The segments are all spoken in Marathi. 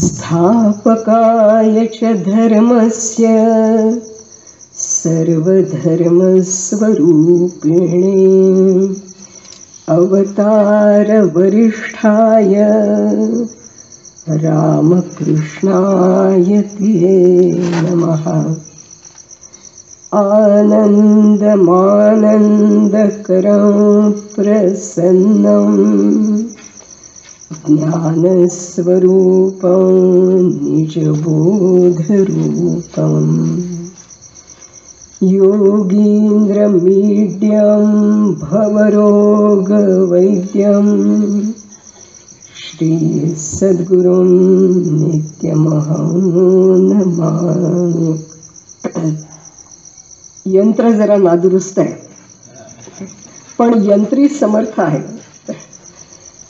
स्थापकाय च धर्मस्य सर्वधर्मस्वरूपिणे अवतारवरिष्ठाय रामकृष्णाय ते नमः। आनन्दमानन्दकरं प्रसन्नं ज्ञानस्वरूपं निजबोधरूपं योगीन्द्रमीड्यं भवरोगवैद्यं श्री सद्गुरुं नित्यमहं नमामि। यंत्र जरा नादुरुस्त आहे, पण यंत्री समर्थ आहे,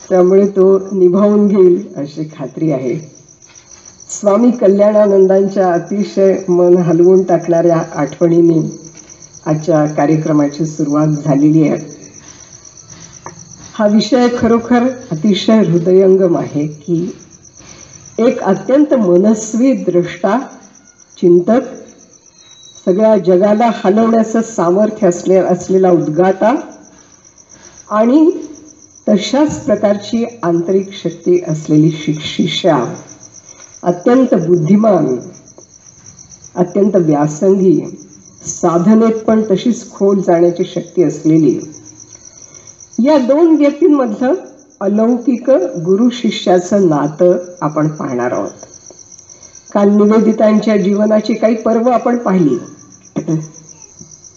त्यामुळे तो निभावून घेईल अशी खात्री आहे। स्वामी कल्याणानंदांच्या अतिशय मन हलवून टाकणाऱ्या आठवणींनी आजच्या कार्यक्रमाची सुरुवात झालेली आहे। हा विषय खरोखर अतिशय हृदयंगम आहे की एक अत्यंत मनस्वी द्रष्टा, चिंतक, सगळ्या जगाला हलवण्याचं सामर्थ्य असलेला उद्गाता आणि तशाच प्रकारची आंतरिक शक्ती असलेली शिष्या, अत्यंत बुद्धिमान, अत्यंत व्यासंगी, साधनेत पण तशीच खोल जाण्याची शक्ती असलेली या दोन व्यक्तींमधलं अलौकिक गुरु शिष्याचं नातं आपण पाहणार आहोत। काल निवेदितांच्या जीवनाची काही पर्व आपण पाहिली,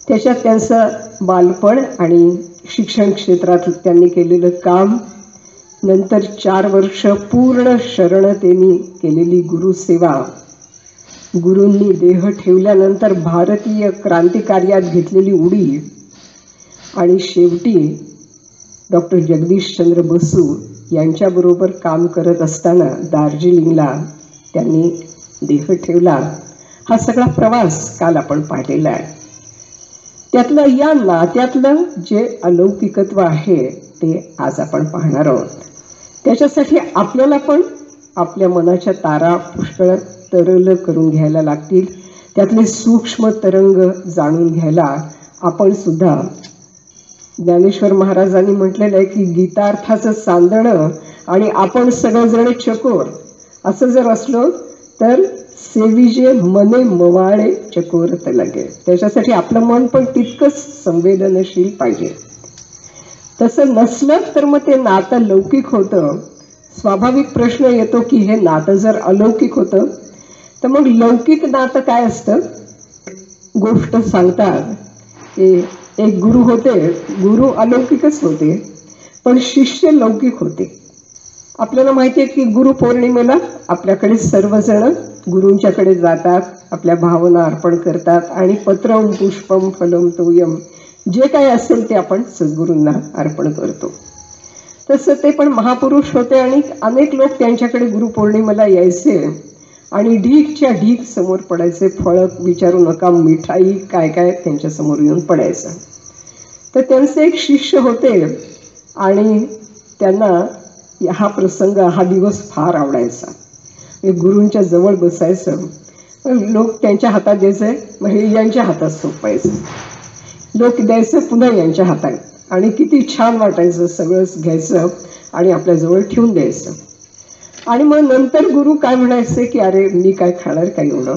त्याच्यात त्यांचं बालपण आणि शिक्षण क्षेत्रात त्यांनी केलेलं काम, नंतर 4 वर्ष पूर्ण शरणतेने केलेली गुरुसेवा, गुरूंनी देह ठेवल्यानंतर भारतीय क्रांतिकार्यात घेतलेली उडी आणि शेवटी डॉक्टर जगदीशचंद्र बसू यांच्याबरोबर काम करत असताना दार्जिलिंगला त्यांनी देह ठेवला। हा सगळा प्रवास काल आपण पाहिलेला आहे। त्यातलं या नात्यातलं जे अलौकिकत्व आहे ते आज आपण पाहणार आहोत। त्याच्यासाठी आपल्याला पण आपल्या मनाच्या तारा पुष्कळ तरल करून घ्यायला लागतील, त्यातले सूक्ष्म तरंग जाणून घ्यायला आपण सुद्धा, ज्ञानेश्वर महाराजांनी म्हटलेलं आहे की गीतार्थाचं सांदणं आणि आपण सगळेजण चकोर असं जर असलो तर सेविजे मने मवाळे चकोरत लगे। त्याच्यासाठी आपलं मन पण तितकंच संवेदनशील पाहिजे। तसं नसलं तर मग ते नातं लौकिक होतं। स्वाभाविक प्रश्न येतो की हे नातं जर अलौकिक होतं तर मग लौकिक नातं काय असतं? गोष्ट सांगतात की एक गुरु होते, गुरु अलौकिकच होते पण शिष्य लौकिक होते। आपल्याला माहिती आहे की गुरु पौर्णिमेला आपल्याकडे सर्वजण गुरूंच्याकडे जातात, आपल्या भावना अर्पण करतात आणि पत्रम पुष्पम फलम तोयम जे काय असेल ते आपण सद्गुरूंना अर्पण करतो। तसं ते पण महापुरुष होते आणि अनेक लोक त्यांच्याकडे गुरुपौर्णिमेला यायचे आणि ढीकच्या ढीक समोर पडायचे। फळ विचारू नका, मिठाई काय काय त्यांच्या समोर येऊन पडायचं। तर त्यांचे एक शिष्य होते आणि त्यांना हा प्रसंग, हा दिवस फार आवडायचा। गुरूंच्या जवळ बसायचं, लोक त्यांच्या हातात द्यायचे, मग हे यांच्या हातात सोपायचं, लोक द्यायचं पुन्हा यांच्या हातात, आणि किती छान वाटायचं। सगळंच घ्यायचं आणि आपल्याजवळ ठेवून द्यायचं। आणि मग नंतर गुरु काय म्हणायचे की अरे मी काय खाणार, काय एवढं,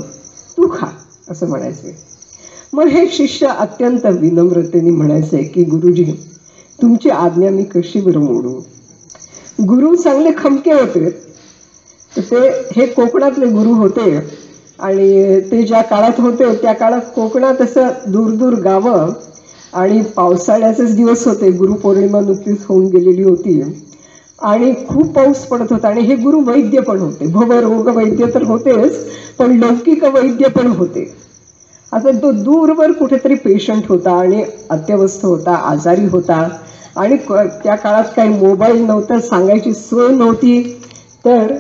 तू खा असं म्हणायचे। मग हे शिष्य अत्यंत विनम्रतेने म्हणायचे की गुरुजी तुमची आज्ञा मी कशी बरं मोडू। गुरु चांगले खमके होते। ते हे कोकणातले गुरु होते आणि ते ज्या काळात होते त्या काळात कोकणात असं दूर दूर गावं आणि पावसाळ्याचेच दिवस होते। गुरुपौर्णिमा नुकतीच होऊन गेलेली होती आणि खूप पाऊस पडत होता आणि हे गुरु वैद्य पण होते। भवरोग वैद्य तर होतेच पण लौकिक वैद्य पण होते। आता तो दूरवर कुठेतरी पेशंट होता आणि अत्यवस्थ होता, आजारी होता आणि त्या काळात काही मोबाईल नव्हता, सांगायची सोय नव्हती। तर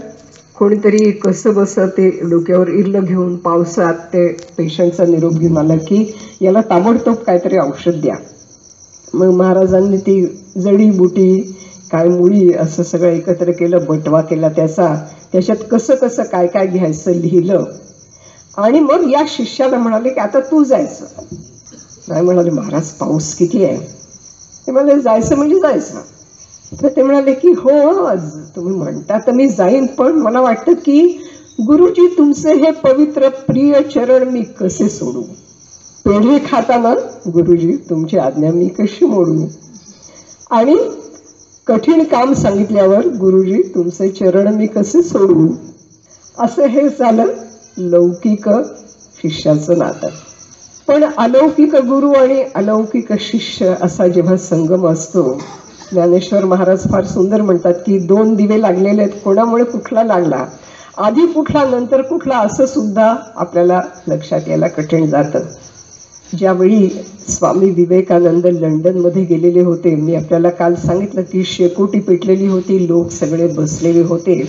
कोणीतरी कसं बसं ते डोक्यावर इरलं घेऊन पावसात ते पेशंटचा निरोप घेऊन आला की याला ताबडतोब काहीतरी औषध द्या। मग महाराजांनी ती जडीबुटी काय मुळी असं सगळं एकत्र केलं, बटवा केला त्याच्यात कसं कसं काय काय घ्यायचं लिहिलं. आणि मग या शिष्याला म्हणाले की आता तू जायचं. नाही म्हणाले महाराज पाऊस किती आहे. ते म्हणाले जायचं म्हणजे जायचं. तर ते म्हणाले की हो तुम्ही म्हणता तर मी जाईन, पण मला वाटतं की गुरुजी तुमचे हे पवित्र प्रिय चरण मी कसे सोडू. पेढे खाताना गुरुजी तुमची आज्ञा मी कशी मोडू. आणि कठीण काम सांगितल्यावर गुरुजी तुमचे चरण मी कसे सोडू. असं हे झालं लौकिक शिष्याचं नातं. पण अलौकिक गुरु आणि अलौकिक शिष्य असा जेव्हा संगम असतो, ज्ञानेश्वर महाराज फार सुंदर म्हणतात की 2 दिवे लागलेले आहेत, कोणामुळे कुठला लागला, आधी कुठला नंतर कुठला, असं सुद्धा आपल्याला लक्षात यायला कठीण जातं. ज्यावेळी स्वामी विवेकानंद लंडनमध्ये गेलेले होते, मी आपल्याला काल सांगितलं की शेकोटी पेटलेली होती, लोक सगळे बसलेले होते.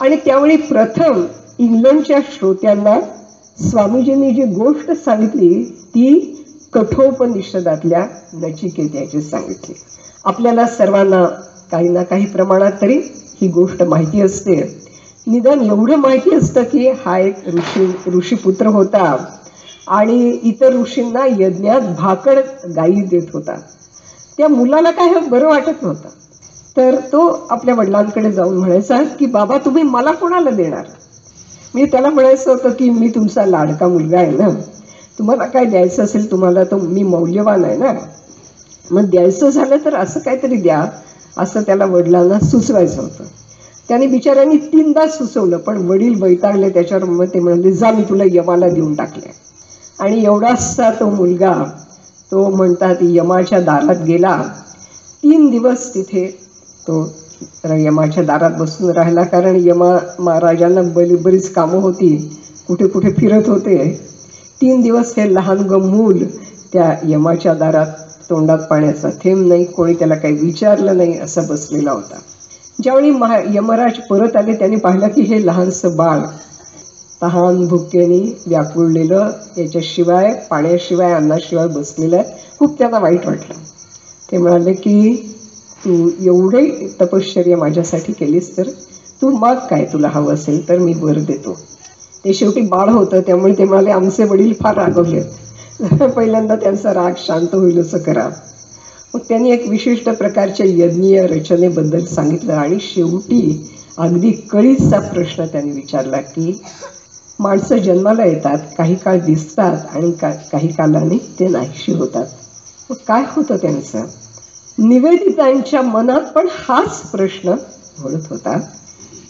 आणि त्यावेळी प्रथम इंग्लंडच्या श्रोत्यांना स्वामीजींनी जी गोष्ट सांगितली ती कठोपनिषदातल्या नचिकेत्याची सांगितली. आपल्याला सर्वांना काही ना काही प्रमाणात तरी ही गोष्ट माहिती असते. निदान एवढं माहिती असतं की हा एक ऋषीपुत्र होता आणि इतर ऋषींना यज्ञात भाकड गायी देत होता. त्या मुलाला काय बरं वाटत नव्हतं, तर तो आपल्या वडिलांकडे जाऊन म्हणायचा की बाबा तुम्ही मला कोणाला देणार. म्हणजे त्याला म्हणायचं होतं की मी तुमचा लाडका मुलगा आहे ना, तुम्हाला काय द्यायचं असेल तुम्हाला तर मी मौल्यवान आहे ना, मग द्यायचं झालं तर असं काहीतरी द्या, असं त्याला वडिलांना सुचवायचं होतं. त्याने बिचाऱ्यांनी 3दा सुचवलं, पण वडील वैतागले त्याच्यावर. मग ते म्हणाले जा मी तुला यमाला देऊन टाकले. आणि एवढासा तो मुलगा तो म्हणतात यमाच्या दारात गेला. 3 दिवस तिथे तो यमाच्या दारात बसून राहिला, कारण यमा महाराजांना बरीच कामं होती, कुठे कुठे फिरत होते. 3 दिवस हे लहान मूल त्या यमाच्या दारात, तोंडात पाण्याचा थेंब नाही, कोणी त्याला काही विचारलं नाही, असा बसलेला होता. ज्यावेळी यमराज परत आले त्यांनी पाहिलं की हे लहानसं बाळ तहान भुकेने व्याकुळलेलं, याच्याशिवाय पाण्याशिवाय अन्नाशिवाय बसलेलं आहे. खूप त्यांना वाईट वाटलं. ते म्हणाले की तू एवढे तपश्चर्या माझ्यासाठी केलीस तर तू माग काय तुला हवं असेल तर मी वर देतो. ते शेवटी बाळ होतं त्यामुळे ते म्हणाले आमचे वडील फार रागवले, पहिल्यांदा त्यांचा राग शांत होईल असं करा. मग त्यांनी एक विशिष्ट प्रकारच्या यज्ञीय रचनेबद्दल सांगितलं आणि शेवटी अगदी कळीचा प्रश्न त्यांनी विचारला की माणसं जन्माला येतात, काही काळ दिसतात आणि काही कालाने ते नाहीशी होतात. मग काय होतं त्यांचं. निवेदितांच्या मनात पण हाच प्रश्न घोळत होता.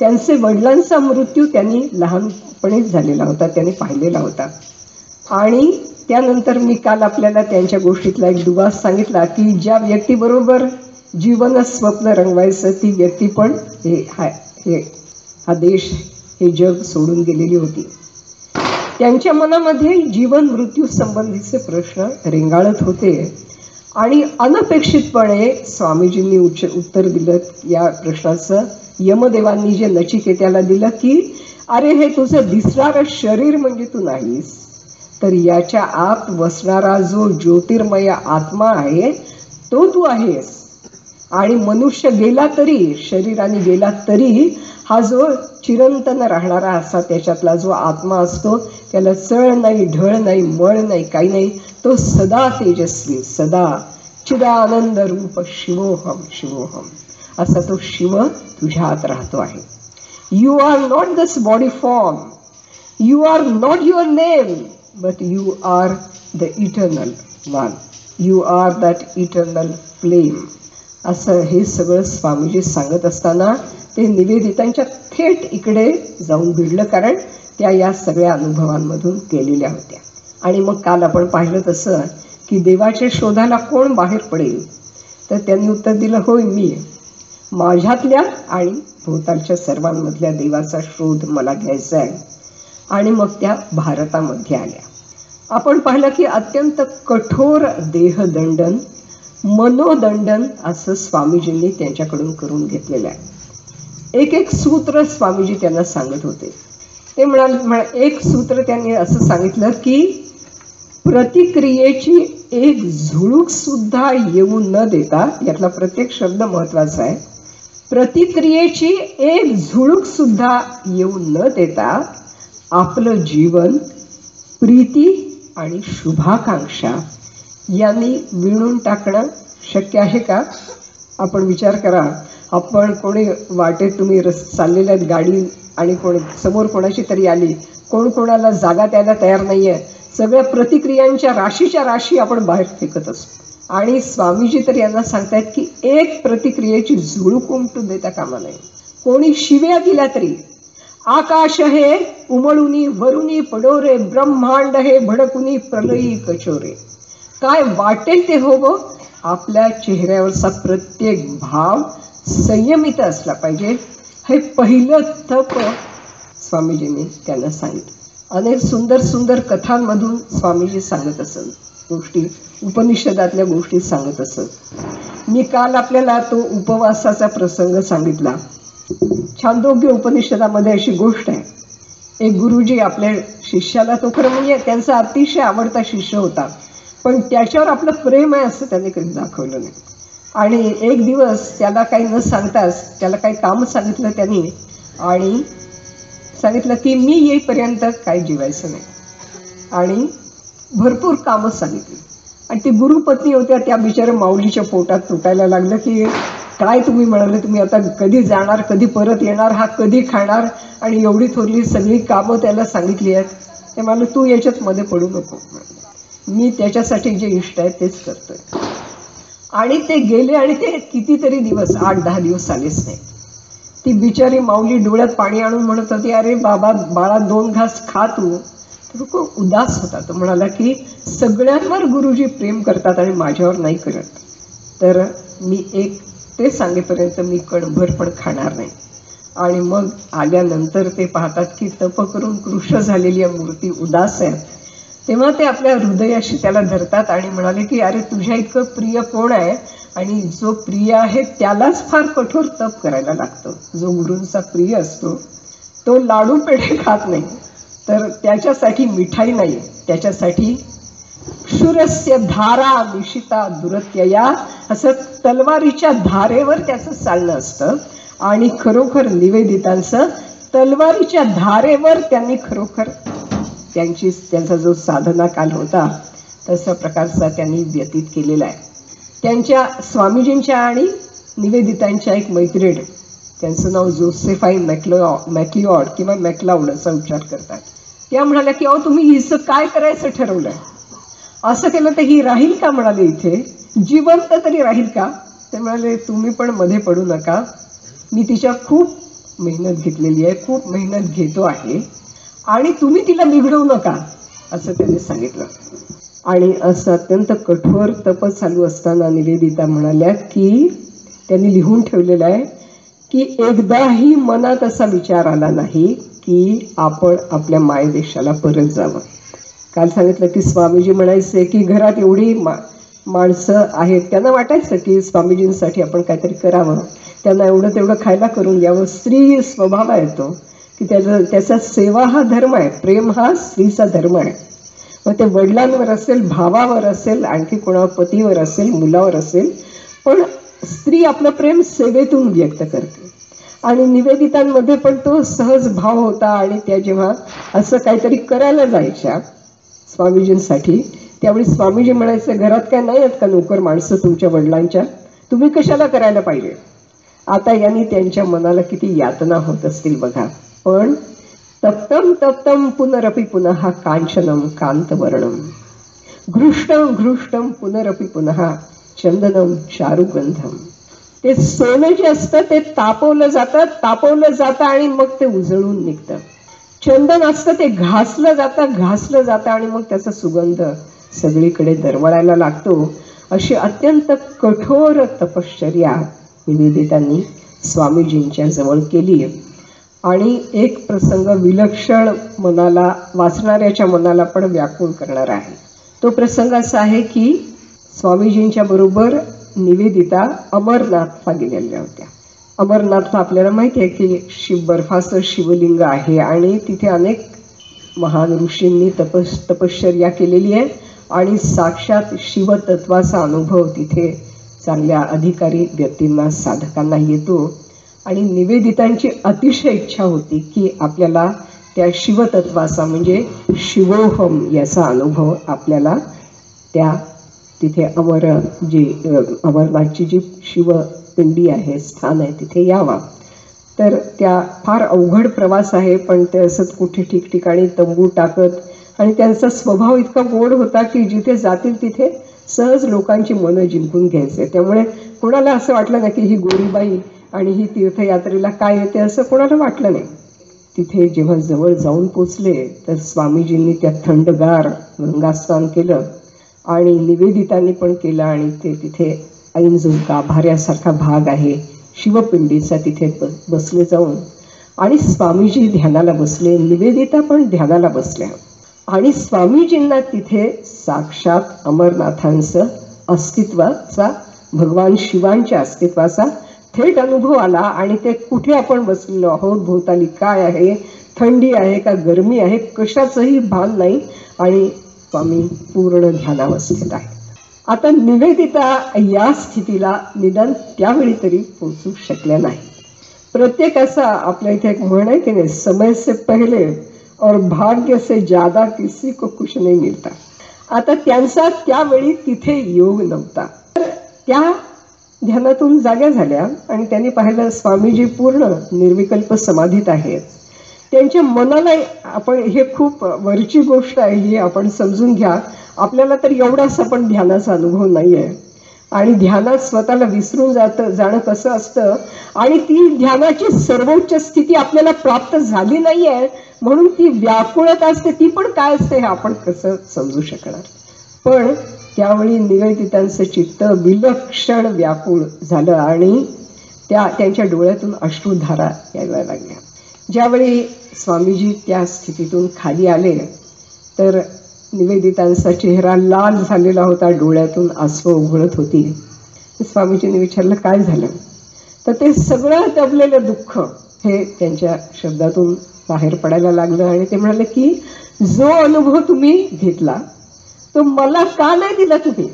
त्यांचे वडिलांचा मृत्यू त्यांनी लहानपणीच झालेला होता, त्यांनी पाहिलेला होता. आणि त्यानंतर मी काल आपल्याला त्यांच्या गोष्टीतला एक दुवा सांगितला की ज्या व्यक्तीबरोबर जीवन स्वप्न रंगवायचं ती व्यक्ती पण हा देश हे जग सोडून गेलेली होती. त्यांच्या मनामध्ये जीवन मृत्यू संबंधीचे प्रश्न रेंगाळत होते आणि अनपेक्षितपणे स्वामीजींनी उत्तर दिलं या प्रश्नाचं. यमदेवांनी जे नचिकेत्याला दिलं की अरे हे तुझं दिसणारं शरीर म्हणजे तू नाहीस, तर याच्या आत वसणारा जो ज्योतिर्मय आत्मा आहे तो तू आहेस. आणि मनुष्य गेला तरी, शरीराने गेला तरी हा जो चिरंतन राहणारा असा त्याच्यातला जो आत्मा असतो त्याला चळ नाही, ढळ नाही, मळ नाही, काही नाही, तो सदा तेजस्वी, सदा चिदानंद रूप शिवोहम शिवोहम असा तो शिव तुझ्या आत राहतो आहे. You are not this body form, you are not your name, but you are the eternal one, you are that eternal flame. असं हे सगळं स्वामीजी सांगत असताना ते निवेदितांच्या थेट इकडे जाऊन भिडलं, कारण त्या या सगळ्या अनुभवांमधून गेलेल्या होत्या. आणि मग काल आपण पाहिलं तसं की देवाच्या शोधाला कोण बाहेर पडेल, तर त्यांनी उत्तर दिलं होय मी, माझ्यातल्या आणि भोवतालच्या सर्वांमधल्या देवाचा शोध मला घ्यायचा आहे. आणि मग त्या भारतामध्ये आल्या. आपण पाहिलं की अत्यंत कठोर देहदंडन, मनोदंडन असं स्वामीजींनी त्यांच्याकडून करून घेतलेलं आहे. एक सूत्र स्वामीजी त्यांना सांगत होते. ते म्हणाले, एक सूत्र त्यांनी असं सांगितलं की प्रतिक्रियेची एक झुळूक सुद्धा येऊ न देता, यातला प्रत्येक शब्द महत्वाचा आहे, प्रतिक्रियेची एक झुळूक सुद्धा येऊ न देता आपलं जीवन प्रीती आणि शुभाकांक्षा यांनी विणून टाकणं शक्य आहे का? आपण विचार करा, आपण कोणी वाटेत तुम्ही चाललेल्या गाडी आणि समोर कोणाची तरी आली, कोण कोणाला जागा द्यायला तयार नाहीये, सगळ्या प्रतिक्रियांच्या राशीच्या राशी आपण बाहेर फेकत असतो. आणि स्वामीजी तर यांना सांगतायत की एक प्रतिक्रियेची झुळूक उमटू देता कामा नये. कोणी शिव्या दिल्या तरी, आकाश हे उमळुनी वरुनी पडोरे, ब्रह्मांड हे भडकुनी प्रलयी कचोरे, काय वाटेल ते हो गो, आपल्या चेहऱ्यावरचा प्रत्येक भाव संयमित असला पाहिजे. हे पहिलं तप स्वामीजींनी त्यांना सांगितलं. अनेक सुंदर सुंदर कथांमधून स्वामीजी सांगत असत गोष्टी, उपनिषदातल्या गोष्टी सांगत असत. मी काल आपल्याला तो उपवासाचा प्रसंग सांगितला. छांदोग्य उपनिषदामध्ये अशी गोष्ट आहे, एक गुरुजी आपल्या शिष्याला, तो खरं म्हणजे त्यांचा अतिशय आवडता शिष्य होता, पण त्याच्यावर आपलं प्रेम आहे असं त्याने कधी दाखवलं नाही. आणि एक दिवस त्याला काही न सांगताच त्याला काही काम सांगितलं त्यांनी, आणि सांगितलं की मी येईपर्यंत काही जेवायचं नाही, आणि भरपूर कामं सांगितली. आणि ती गुरुपत्नी होत्या, त्या बिचाऱ्या माऊलीच्या पोटात तुटायला लागलं की काय तुम्ही म्हणाले, तुम्ही आता कधी जाणार, कधी परत येणार, हा कधी खाणार, आणि एवढी थोरली सगळी कामं त्याला सांगितली आहेत. ते म्हणाले तू याच्यात मध्ये पडू नको, मी त्याच्यासाठी जे इष्ट आहे तेच करतोय. आणि ते गेले, आणि ते कितीतरी दिवस, 8-10 दिवस आलेच नाही. ती बिचारी माऊली डोळ्यात पाणी आणून म्हणत होती, अरे बाबा बाळा 2 घास खा तू. तो खूप उदास होता. तो म्हणाला की सगळ्यांवर गुरुजी प्रेम करतात आणि माझ्यावर नाही करत, तर मी एक ते सांगेपर्यंत मी कणभर पण खाणार नाही. आणि मग आल्यानंतर ते पाहतात की तप करून कृश झालेली मूर्ती उदास आहे. तेव्हा ते आपल्या हृदयाशी त्याला धरतात आणि म्हणाले की अरे तुझ्या इतकं प्रिय कोण आहे, आणि जो प्रिय आहे त्यालाच फार कठोर तप करायला लागतं. जो गुरूंचा प्रिय असतो तो लाडू पेढे खात नाही, तर त्याच्यासाठी मिठाई नाही, त्याच्यासाठी क्षुरस्य धारा निशिता दुरत्यया, असं तलवारीच्या धारेवर त्याचं चालणं असतं. आणि खरोखर निवेदितांचं तलवारीच्या धारेवर त्यांनी खरोखर त्यांचा जो साधना काल होता तशा प्रकारचा त्यांनी व्यतीत केलेला आहे. त्यांच्या स्वामीजींच्या आणि निवेदितांच्या एक मैत्रीण, त्यांचं नाव जोसेफाईन मॅक्लिऑड किंवा मॅक्लाउड असा उच्चार करतात, त्या म्हणाल्या की अहो तुम्ही हिचं काय करायचं ठरवलंय, असं केलं तर ही राहील का, म्हणाले इथे जिवंत तरी राहील का. ते म्हणाले तुम्ही पण मध्ये पडू नका, मी तिच्या खूप मेहनत घेतलेली आहे, खूप मेहनत घेतो आहे, आणि तुम्ही तिला बिघडवू नका, असं त्यांनी सांगितलं. आणि असं अत्यंत कठोर तप चालू असताना निवेदिता म्हणाल्या की त्यांनी लिहून ठेवलेलं आहे की एकदाही मनात असा विचार आला नाही की आपण आपल्या मायदेशाला परत जावं. काल सांगितलं की स्वामीजी म्हणायचे की घरात एवढी माणसं आहेत, त्यांना वाटायचं की स्वामीजींसाठी आपण काहीतरी करावं, त्यांना एवढं तेवढं खायला करून द्यावं. स्त्री स्वभाव आहे तो की त्याचा सेवा हा धर्म आहे, प्रेम हा स्त्रीचा धर्म आहे. मग ते वडिलांवर असेल, भावावर असेल, आणखी कोणावर पतीवर असेल, मुलावर असेल, पण स्त्री आपलं प्रेम सेवेतून व्यक्त करते. आणि निवेदितांमध्ये पण तो सहज भाव होता. आणि त्या जेव्हा असं काहीतरी करायला जायच्या स्वामीजींसाठी, त्यावेळी स्वामीजी म्हणायचे घरात काय नाही आहेत का नोकर माणसं तुमच्या वडिलांच्या, तुम्ही कशाला करायला पाहिजे. आता यांनी त्यांच्या मनाला किती यातना होत असतील बघा. पण तप्तम तप्तम पुनरपि पुनः कांचनम कांतवर्णम, घृष्टम घृष्टम पुनरपि पुनः चंदनम चारुगंधम. ते सोनं जे असतं ते तापवलं जातं आणि मग ते उजळून निघतं. चंदन असतं ते घासलं जातं आणि मग त्याचा सुगंध सगळीकडे दरवळायला लागतो. अशी अत्यंत कठोर तपश्चर्या निवेदितांनी स्वामीजींच्या जवळ केली. आणि एक प्रसंग विलक्षण मनाला, वाचणाऱ्याच्या मनाला पण व्याकुळ करणार आहे. तो प्रसंग असा आहे की स्वामीजींच्या बरोबर निवेदिता अमरनाथला गेलेल्या होत्या. अमरनाथला आपल्याला माहिती आहे की बर्फाचं शिवलिंग आहे आणि तिथे अनेक महान ऋषींनी तपश्चर्या केलेली आहे. आणि साक्षात शिवतत्वाचा अनुभव तिथे चांगल्या अधिकारी व्यक्तींना, साधकांना येतो. आणि निवेदितांची अतिशय इच्छा होती की आपल्याला त्या शिवतत्वाचा म्हणजे शिवोहम याचा अनुभव आपल्याला त्या तिथे अमरनाथची जी शिवपिंडी आहे, स्थान आहे, तिथे यावा. तर त्या फार अवघड प्रवास आहे, पण ते असंच कुठे ठिकठिकाणी तंबू टाकत, आणि त्यांचा स्वभाव इतका गोड होता की जिथे जातील तिथे सहज लोकांची मनं जिंकून घ्यायचे. त्यामुळे कोणाला असं वाटलं नाही की ही गोरीबाई आणि ही तीर्थयात्रेला काय येते, असं कोणाला वाटलं नाही. तिथे जेव्हा जवळ जाऊन पोचले तर स्वामीजींनी त्या थंडगार गंगास्नान केलं आणि निवेदितांनी पण केलं. आणि ते तिथे ऐन जो गाभाऱ्यासारखा भाग आहे शिवपिंडीचा, तिथे बसले जाऊन. आणि स्वामीजी ध्यानाला बसले, निवेदिता पण ध्यानाला बसल्या. आणि स्वामीजींना तिथे साक्षात अमरनाथांचं अस्तित्वाचा, भगवान शिवांच्या अस्तित्वाचा थेट अनुभव आला. आणि ते कुठे आपण बसलेलो आहोत, भोवताली काय आहे, थंडी आहे का गरमी आहे, कशाचंही भान नाही. आणि स्वामी पूर्ण ध्यानावस्थेत आहे. आता निवेदिता या स्थितीला निदान त्यावेळी तरी पोचू शकल्या नाही. प्रत्येकाचा आपल्या इथे एक म्हण आहे की नाही, समय से पहले और भाग्य से ज्यादा किसी को कुछ नहीं मिलता. आता त्यांचा त्यावेळी तिथे योग नव्हता. तर त्या ध्यानातून जाग्या झाल्या आणि त्यांनी पाहिलं स्वामीजी पूर्ण निर्विकल्प समाधीत आहेत. त्यांच्या मनाला, आपण हे खूप वरची गोष्ट आहे ही आपण समजून घ्या, आपल्याला तर एवढाच आपण ध्यानाचा अनुभव नाही आहे. आणि ध्यानात स्वतःला विसरून जाणं कसं असतं, आणि ती ध्यानाची सर्वोच्च स्थिती आपल्याला प्राप्त झाली नाही आहे म्हणून ती व्याकुळत असते, ती पण काय असते हे आपण कसं समजू शकणार. पण त्यावेळी निवेदितांचं चित्त विलक्षण व्याकुळ झालं आणि त्यांच्या डोळ्यातून अश्रुधारा यायला लागल्या. ज्यावेळी स्वामीजी त्या स्थितीतून खाली आले तर निवेदितांचा चेहरा लाल झालेला होता, डोळ्यातून आसवं उघळत होती. स्वामीजींनी विचारलं काय झालं, तर ते सगळं दबलेलं दुःख हे त्यांच्या शब्दातून बाहेर पडायला लागलं. आणि ते म्हणाले की जो अनुभव तुम्ही घेतला तो मला का नाही दिला तुम्ही,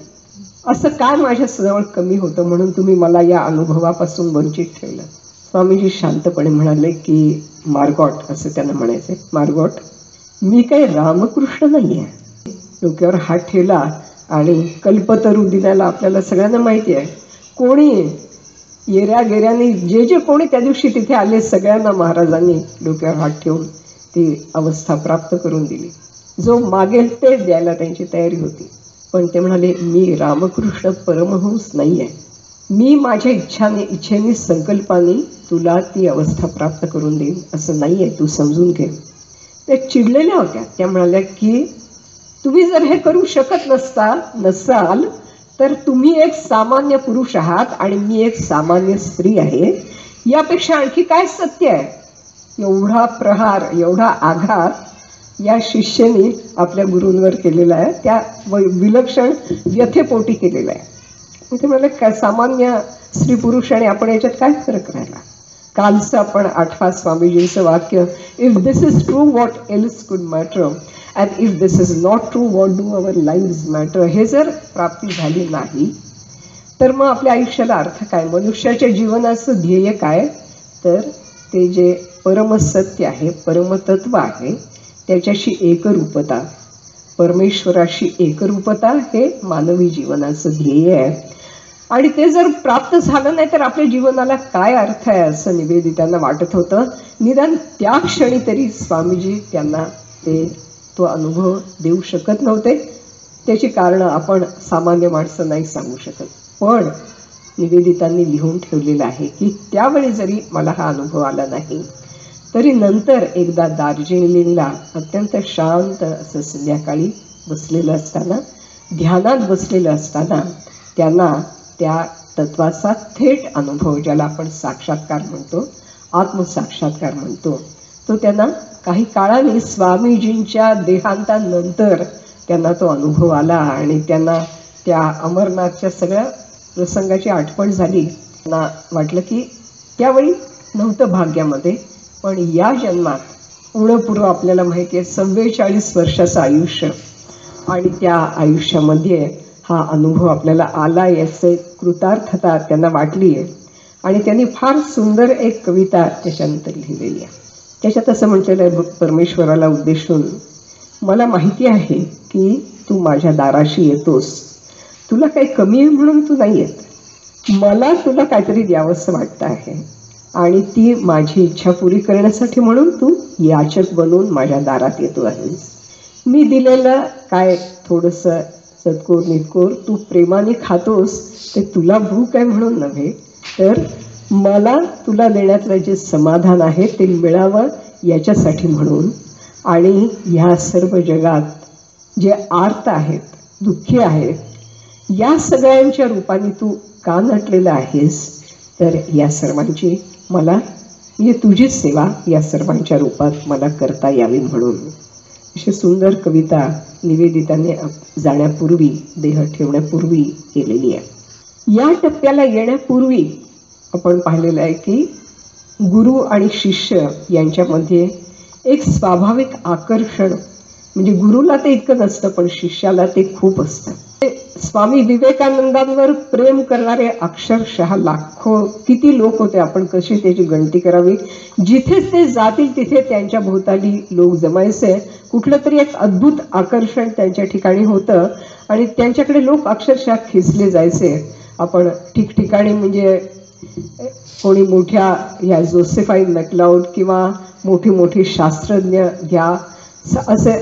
असं काय माझ्याजवळ कमी होतं म्हणून तुम्ही मला या अनुभवापासून वंचित ठेवलं. स्वामीजी शांतपणे म्हणाले की मार्गॉट, असं त्यांना म्हणायचे, मार्गॉट, मी काही रामकृष्ण नाही आहे. डोक्यावर हात ठेवला आणि कल्पतरू दिनाला आपल्याला सगळ्यांना माहिती आहे, कोणी येऱ्या गेऱ्याने जे कोणी त्या दिवशी तिथे आले सगळ्यांना महाराजांनी डोक्यावर हात ठेवून ती अवस्था प्राप्त करून दिली. जो मागेल ते द्यायला त्यांची तयारी होती. पण ते म्हणाले मी रामकृष्ण परमहंस नाही आहे, मी माझ्या इच्छेने संकल्पाने तुला ती अवस्था प्राप्त करून देईन असं नाही आहे, तू समजून घे. त्या चिडलेल्या होत्या. त्या म्हणाल्या की तुम्ही जर हे करू शकत नसाल तर तुम्ही एक सामान्य पुरुष आहात आणि मी एक सामान्य स्त्री आहे, यापेक्षा आणखी काय सत्य आहे. एवढा प्रहार, एवढा आघात या शिष्याने आपल्या गुरूंवर केलेला आहे, त्या विलक्षण व्यथेपोटी केलेला आहे. ते म्हणाले काय सामान्य स्त्री पुरुष आणि आपण याच्यात काय फरक राहिला. कालचं आपण 8व्या स्वामीजींचं वाक्य, if this is true what else could matter and if this is not true what do our live matter, हे जर प्राप्ती झाली नाही तर मग आपल्या आयुष्याला अर्थ काय, मनुष्याच्या जीवनाचं ध्येय काय, तर ते जे परमसत्य आहे, परमतत्व आहे, त्याच्याशी एकरूपता, परमेश्वराशी एकरूपता हे मानवी जीवनाचं ध्येय आहे. आणि ते जर प्राप्त झालं नाही तर आपल्या जीवनाला काय अर्थ आहे असं निवेदितांना वाटत होतं. निदान त्या क्षणी तरी स्वामीजी त्यांना तो अनुभव देऊ शकत नव्हते. त्याची कारणं आपण सामान्य माणसं नाही सांगू शकत. पण निवेदितांनी लिहून ठेवलेलं आहे की त्यावेळी जरी मला हा अनुभव आला नाही तरी नंतर एकदा दार्जिलिंगला अत्यंत शांत असं संध्याकाळी बसलेलं असताना, ध्यानात बसलेलं असताना त्यांना त्या तत्वाचा थेट अनुभव, ज्याला आपण साक्षात्कार म्हणतो, आत्मसाक्षात्कार म्हणतो, तो त्यांना काही काळाने स्वामीजींच्या देहांतानंतर त्यांना तो अनुभव आला. आणि त्यांना त्या अमरनाथच्या सगळ्या प्रसंगाची आठवण झाली. त्यांना वाटलं की त्यावेळी नव्हतं भाग्यामध्ये, पण या जन्मात उणपूर्व आपल्याला माहिती आहे 44 वर्षाचं आयुष्य आणि त्या आयुष्यामध्ये हा अनुभव आपल्याला आला, याचे कृतार्थता त्यांना वाटली आहे. आणि त्यांनी फार सुंदर एक कविता त्याच्यानंतर लिहिलेली आहे. त्याच्यात असं म्हटलेलं आहे परमेश्वराला उद्देशून, मला माहिती आहे की तू माझ्या दाराशी येतोस, तुला काही कमी आहे म्हणून तू नाही येत, मला तुला काहीतरी द्यावंसं वाटतं आहे आणि ती माझी इच्छा पुरी करण्यासाठी म्हणून तू याचक बनून माझ्या दारात येतो आहेस. मी दिलेलं काय थोडंसं सदकोर नितकोर तू प्रेमाने खातोस, ते तुला भूक आहे म्हणून नव्हे, तर मला तुला देण्यातलं जे समाधान आहे ते मिळावं याच्यासाठी म्हणून. आणि ह्या सर्व जगात जे आर्त आहेत, दुःखी आहेत, या सगळ्यांच्या रूपाने तू का नटलेला आहेस, तर या सर्वांची मला म्हणजे तुझी सेवा या सर्वांच्या रूपात मला करता यावी म्हणून. अशी सुंदर कविता निवेदिताने जाण्यापूर्वी, देह ठेवण्यापूर्वी केलेली आहे. या टप्प्याला येण्यापूर्वी आपण पाहिलेलं आहे की गुरु आणि शिष्य यांच्यामध्ये एक स्वाभाविक आकर्षण, म्हणजे गुरुला ते इतकं नसतं पण शिष्याला ते खूप असतं. स्वामी विवेकानंदांवर प्रेम करणारे अक्षरशः लाखो, किती लोक होते, आपण कशी त्याची गणती करावी. जिथे ते जातील तिथे त्यांच्या भोवताली लोक जमायचे, कुठलं तरी एक अद्भुत आकर्षण त्यांच्या ठिकाणी होतं आणि त्यांच्याकडे लोक अक्षरशः खेचले जायचे. आपण ठिकठिकाणी म्हणजे कोणी मोठ्या ह्या जोसेफाईन मॅक्लाउड किंवा मोठे मोठे शास्त्रज्ञ घ्या, असे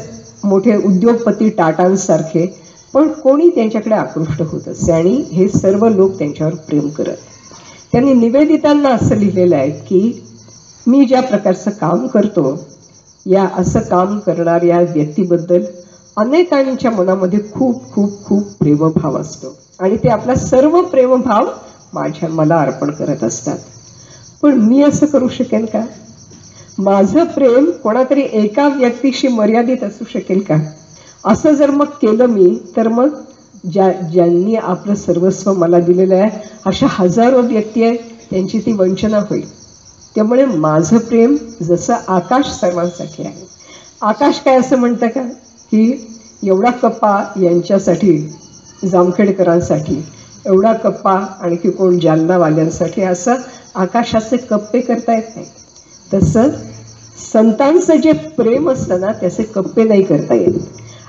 मोठे उद्योगपती टाटांसारखे, पण कोणी त्यांच्याकडे आकृष्ट होत असे आणि हे सर्व लोक त्यांच्यावर प्रेम करत. त्यांनी निवेदितांना असं लिहिलेलं आहे की मी ज्या प्रकारचं काम करतो, या असं काम करणाऱ्या व्यक्तीबद्दल अनेकांच्या मनामध्ये खूप खूप खूप प्रेमभाव असतो आणि ते आपला सर्व प्रेमभाव मला अर्पण करत असतात. पण मी असं करू शकेन का? माझं प्रेम कोणातरी एका व्यक्तीशी मर्यादित असू शकेल का? असं जर मग केलं मी, तर मग ज्यांनी आपलं सर्वस्व मला दिलेलं आहे अशा हजारो व्यक्ती आहेत, त्यांची ती वंचना होईल. त्यामुळे माझं प्रेम जसं आकाश सर्वांसाठी आहे. आकाश काय असं म्हणतं का की एवढा कप्पा यांच्यासाठी, जामखेडकरांसाठी, एवढा कप्पा आणखी कोण जालनावाल्यांसाठी, असं आकाशाचे कप्पे करता येत नाही. तसं संतांचं जे प्रेम असतं ना, त्याचे कप्पे नाही करता येत.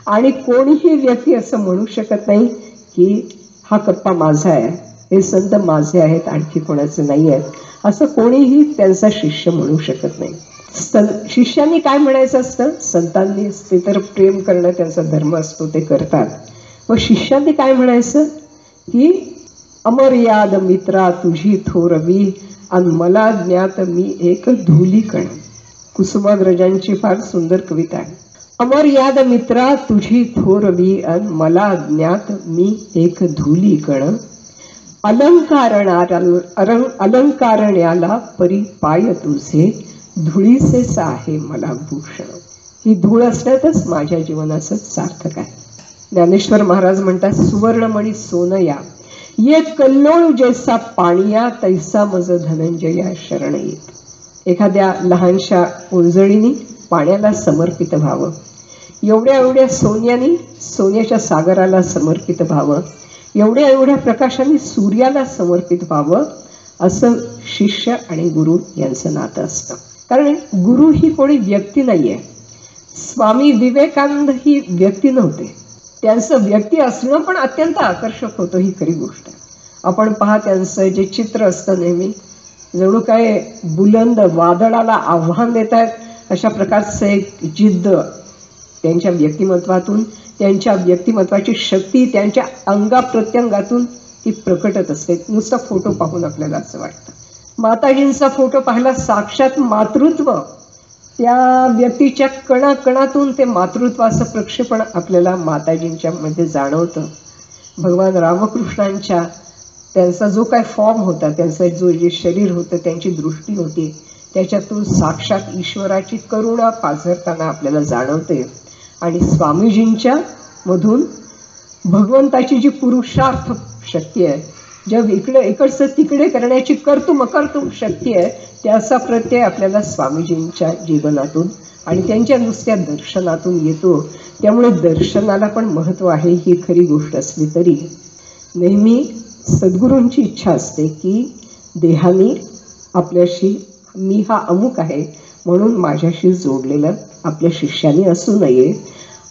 आणि कोणीही व्यक्ती असं म्हणू शकत नाही की हा कप्पा माझा आहे, हे संत माझे आहेत, आणखी कोणाचे नाही आहेत, असं कोणीही त्यांचा शिष्य म्हणू शकत नाही. शिष्यांनी काय म्हणायचं असतं, संतांनी ते तर प्रेम करणं त्यांचा धर्म असतो, ते करतात. मग शिष्यांनी काय म्हणायचं की अमर्याद मित्रा तुझी थोरवी आणि मला ज्ञात मी एक धूलिकण. कुसुमाग्रजांची फार सुंदर कविता आहे. अमर्याद मित्रा तुझी थोरवी आणि मला ज्ञात मी एक धूलिकण, अलंकारण्याला परी पाय तुझे, धुळीसेच आहे मला भूषण. ही धूळ असण्यातच माझ्या जीवनाचं सार्थक आहे. ज्ञानेश्वर महाराज म्हणतात, सुवर्णमणी सोनया ये कल्लोळ जैसा पाणिया, तैसा मज धनंजया शरण येत. एखाद्या लहानशा उंजळीनी पाण्याला समर्पित व्हावं, एवढ्या एवढ्या सोन्यानी सोन्याच्या सागराला समर्पित व्हावं, एवढ्या एवढ्या प्रकाशाने सूर्याला समर्पित व्हावं, असं शिष्य आणि गुरु यांचं नातं असतं. कारण गुरु ही कोणी व्यक्ती नाहीये. स्वामी विवेकानंद ही व्यक्ती नव्हते, त्यांचं व्यक्ती असणं पण अत्यंत आकर्षक होतं, ही खरी गोष्ट आहे. आपण पहा, त्यांचं जे चित्र असतं नेहमी जणू काय बुलंद वादळाला आव्हान देत आहेत, अशा प्रकारचं एक जिद्द त्यांच्या व्यक्तिमत्वातून, त्यांच्या व्यक्तिमत्वाची शक्ती त्यांच्या अंगाप्रत्यंगातून ती प्रकटत असते. नुसता फोटो पाहून आपल्याला असं वाटतं. माताजींचा फोटो पाहिला, साक्षात मातृत्व त्या व्यक्तीच्या कणाकणातून ते मातृत्वाचं प्रक्षेपण आपल्याला माताजींच्या मध्ये जाणवतं. भगवान रामकृष्णांच्या त्यांचा जो काय फॉर्म होता, त्यांचं जे शरीर होतं, त्यांची दृष्टी होती, त्याच्यातून साक्षात ईश्वराची करुणा पाझरताना आपल्याला जाणवते. आणि स्वामीजींच्या मधून भगवंताची जी पुरुषार्थ शक्ती आहे, जग इकडचं तिकडे करण्याची कर्तुम शक्ती आहे, त्याचा प्रत्यय आपल्याला स्वामीजींच्या जीवनातून आणि त्यांच्या नुसत्या दर्शनातून येतो. त्यामुळे दर्शनाला पण महत्त्व आहे ही खरी गोष्ट असली तरी नेहमी सद्गुरूंची इच्छा असते की देहाने आपल्याशी मी हा अमुक आहे म्हणून माझ्याशी जोडलेलं आपल्या शिष्याने असू नये.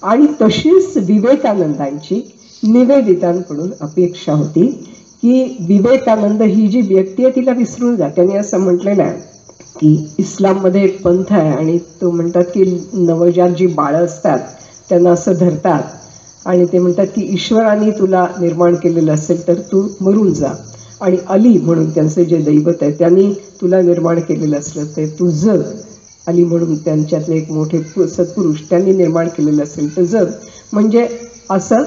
आणि तशीच विवेकानंदांची निवेदितांकडून अपेक्षा होती की विवेकानंद ही जी व्यक्ती आहे तिला विसरून जा. त्याने असं म्हटलेलं आहे की इस्लाममध्ये एक पंथ आहे आणि तो म्हणतात की नवजात जी बाळं असतात त्यांना असं धरतात आणि ते म्हणतात की ईश्वराने तुला निर्माण केलेलं असेल तर तू मरून जा. आणि अली म्हणून त्यांचं जे दैवत आहे त्यांनी तुला निर्माण केलेलं असलं तर तू जग. अली म्हणून त्यांच्यातले एक मोठे सत्पुरुष त्यांनी निर्माण केलेलं असेल तर जग. म्हणजे असं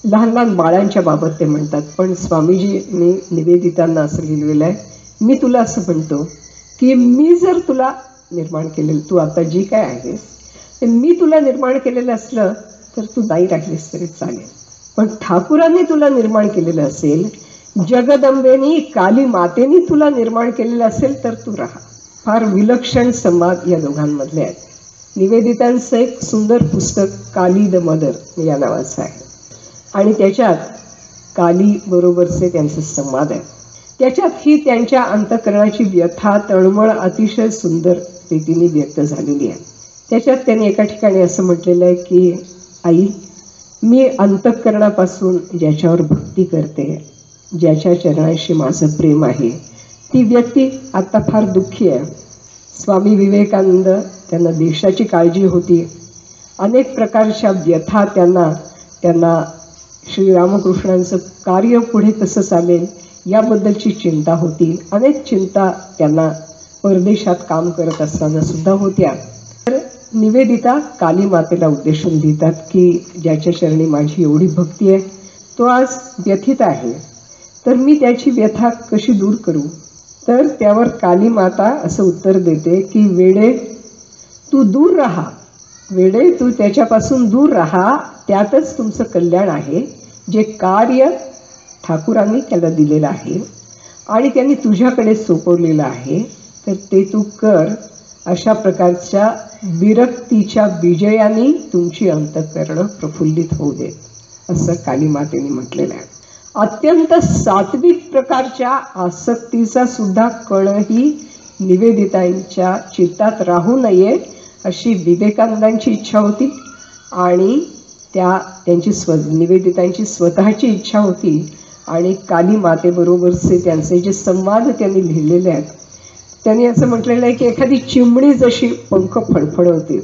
लहान लहान बाळांच्या बाबत ते म्हणतात. पण स्वामीजींनी निवेदितांना असं लिहिलेलं आहे, मी तुला असं म्हणतो की मी जर तुला निर्माण केलेलं, तू आता जी काय आहेस ते मी तुला निर्माण केलेलं असलं तर तू नाही राहिलीस तरी चालेल. पण ठाकुरांनी तुला निर्माण केलेलं असेल, जगदंबेनी काली मातेनी तुला निर्माण केलेलं असेल तर तू राहा. फार विलक्षण संवाद या दोघांमधले आहेत. निवेदितांचं एक सुंदर पुस्तक काली द मदर या नावाचं आहे आणि त्याच्यात काली बरोबरचे त्यांचे संवाद आहे. त्याच्यात ही त्यांच्या अंतःकरणाची व्यथा तळमळ अतिशय सुंदर रीतीने व्यक्त झालेली आहे. त्याच्यात त्यांनी एका ठिकाणी असं म्हटलेलं आहे की आई, मी अंतःकरणापासून ज्याच्यावर भक्ती करते, ज्याच्या चरणाशी माझं प्रेम आहे, ती व्यक्ती आत्ता फार दुःखी आहे. स्वामी विवेकानंद त्यांना देशाची काळजी होती, अनेक प्रकारच्या व्यथा त्यांना श्रीरामकृष्णांचं कार्य पुढे कसं चालेल याबद्दलची चिंता होती. अनेक चिंता त्यांना परदेशात काम करत असताना सुद्धा होत्या. तर निवेदिता काली मातेला उद्देशून लिहितात की ज्याच्या चरणी माझी एवढी भक्ती आहे तो आज व्यथित आहे, तर मी त्याची व्यथा कशी दूर करू. तर त्यावर काली माता असं उत्तर देते की वेडे तू दूर राहा, वेडे तू त्याच्यापासून दूर राहा, त्यातच तुमचं कल्याण आहे. जे कार्य ठाकुरांनी त्याला दिलेलं आहे आणि त्यांनी तुझ्याकडे सोपवलेलं आहे तर ते तू कर. अशा प्रकारच्या विरक्तीच्या विजयाने तुमची अंतःकरण प्रफुल्लित होऊ दे, असं काली मातेने म्हटलेलं आहे. अत्यंत सात्विक प्रकारच्या आसक्तीचा सुद्धा कणही निवेदितांच्या चित्तात राहू नये अशी विवेकानंदांची इच्छा होती आणि त्यांची निवेदितांची स्वतःची इच्छा होती. आणि काली मातेबरोबरचे त्यांचे जे संवाद त्यांनी लिहिलेले आहेत त्यांनी असं म्हटलेलं आहे की एखादी चिमणी जशी पंख फडफडवते,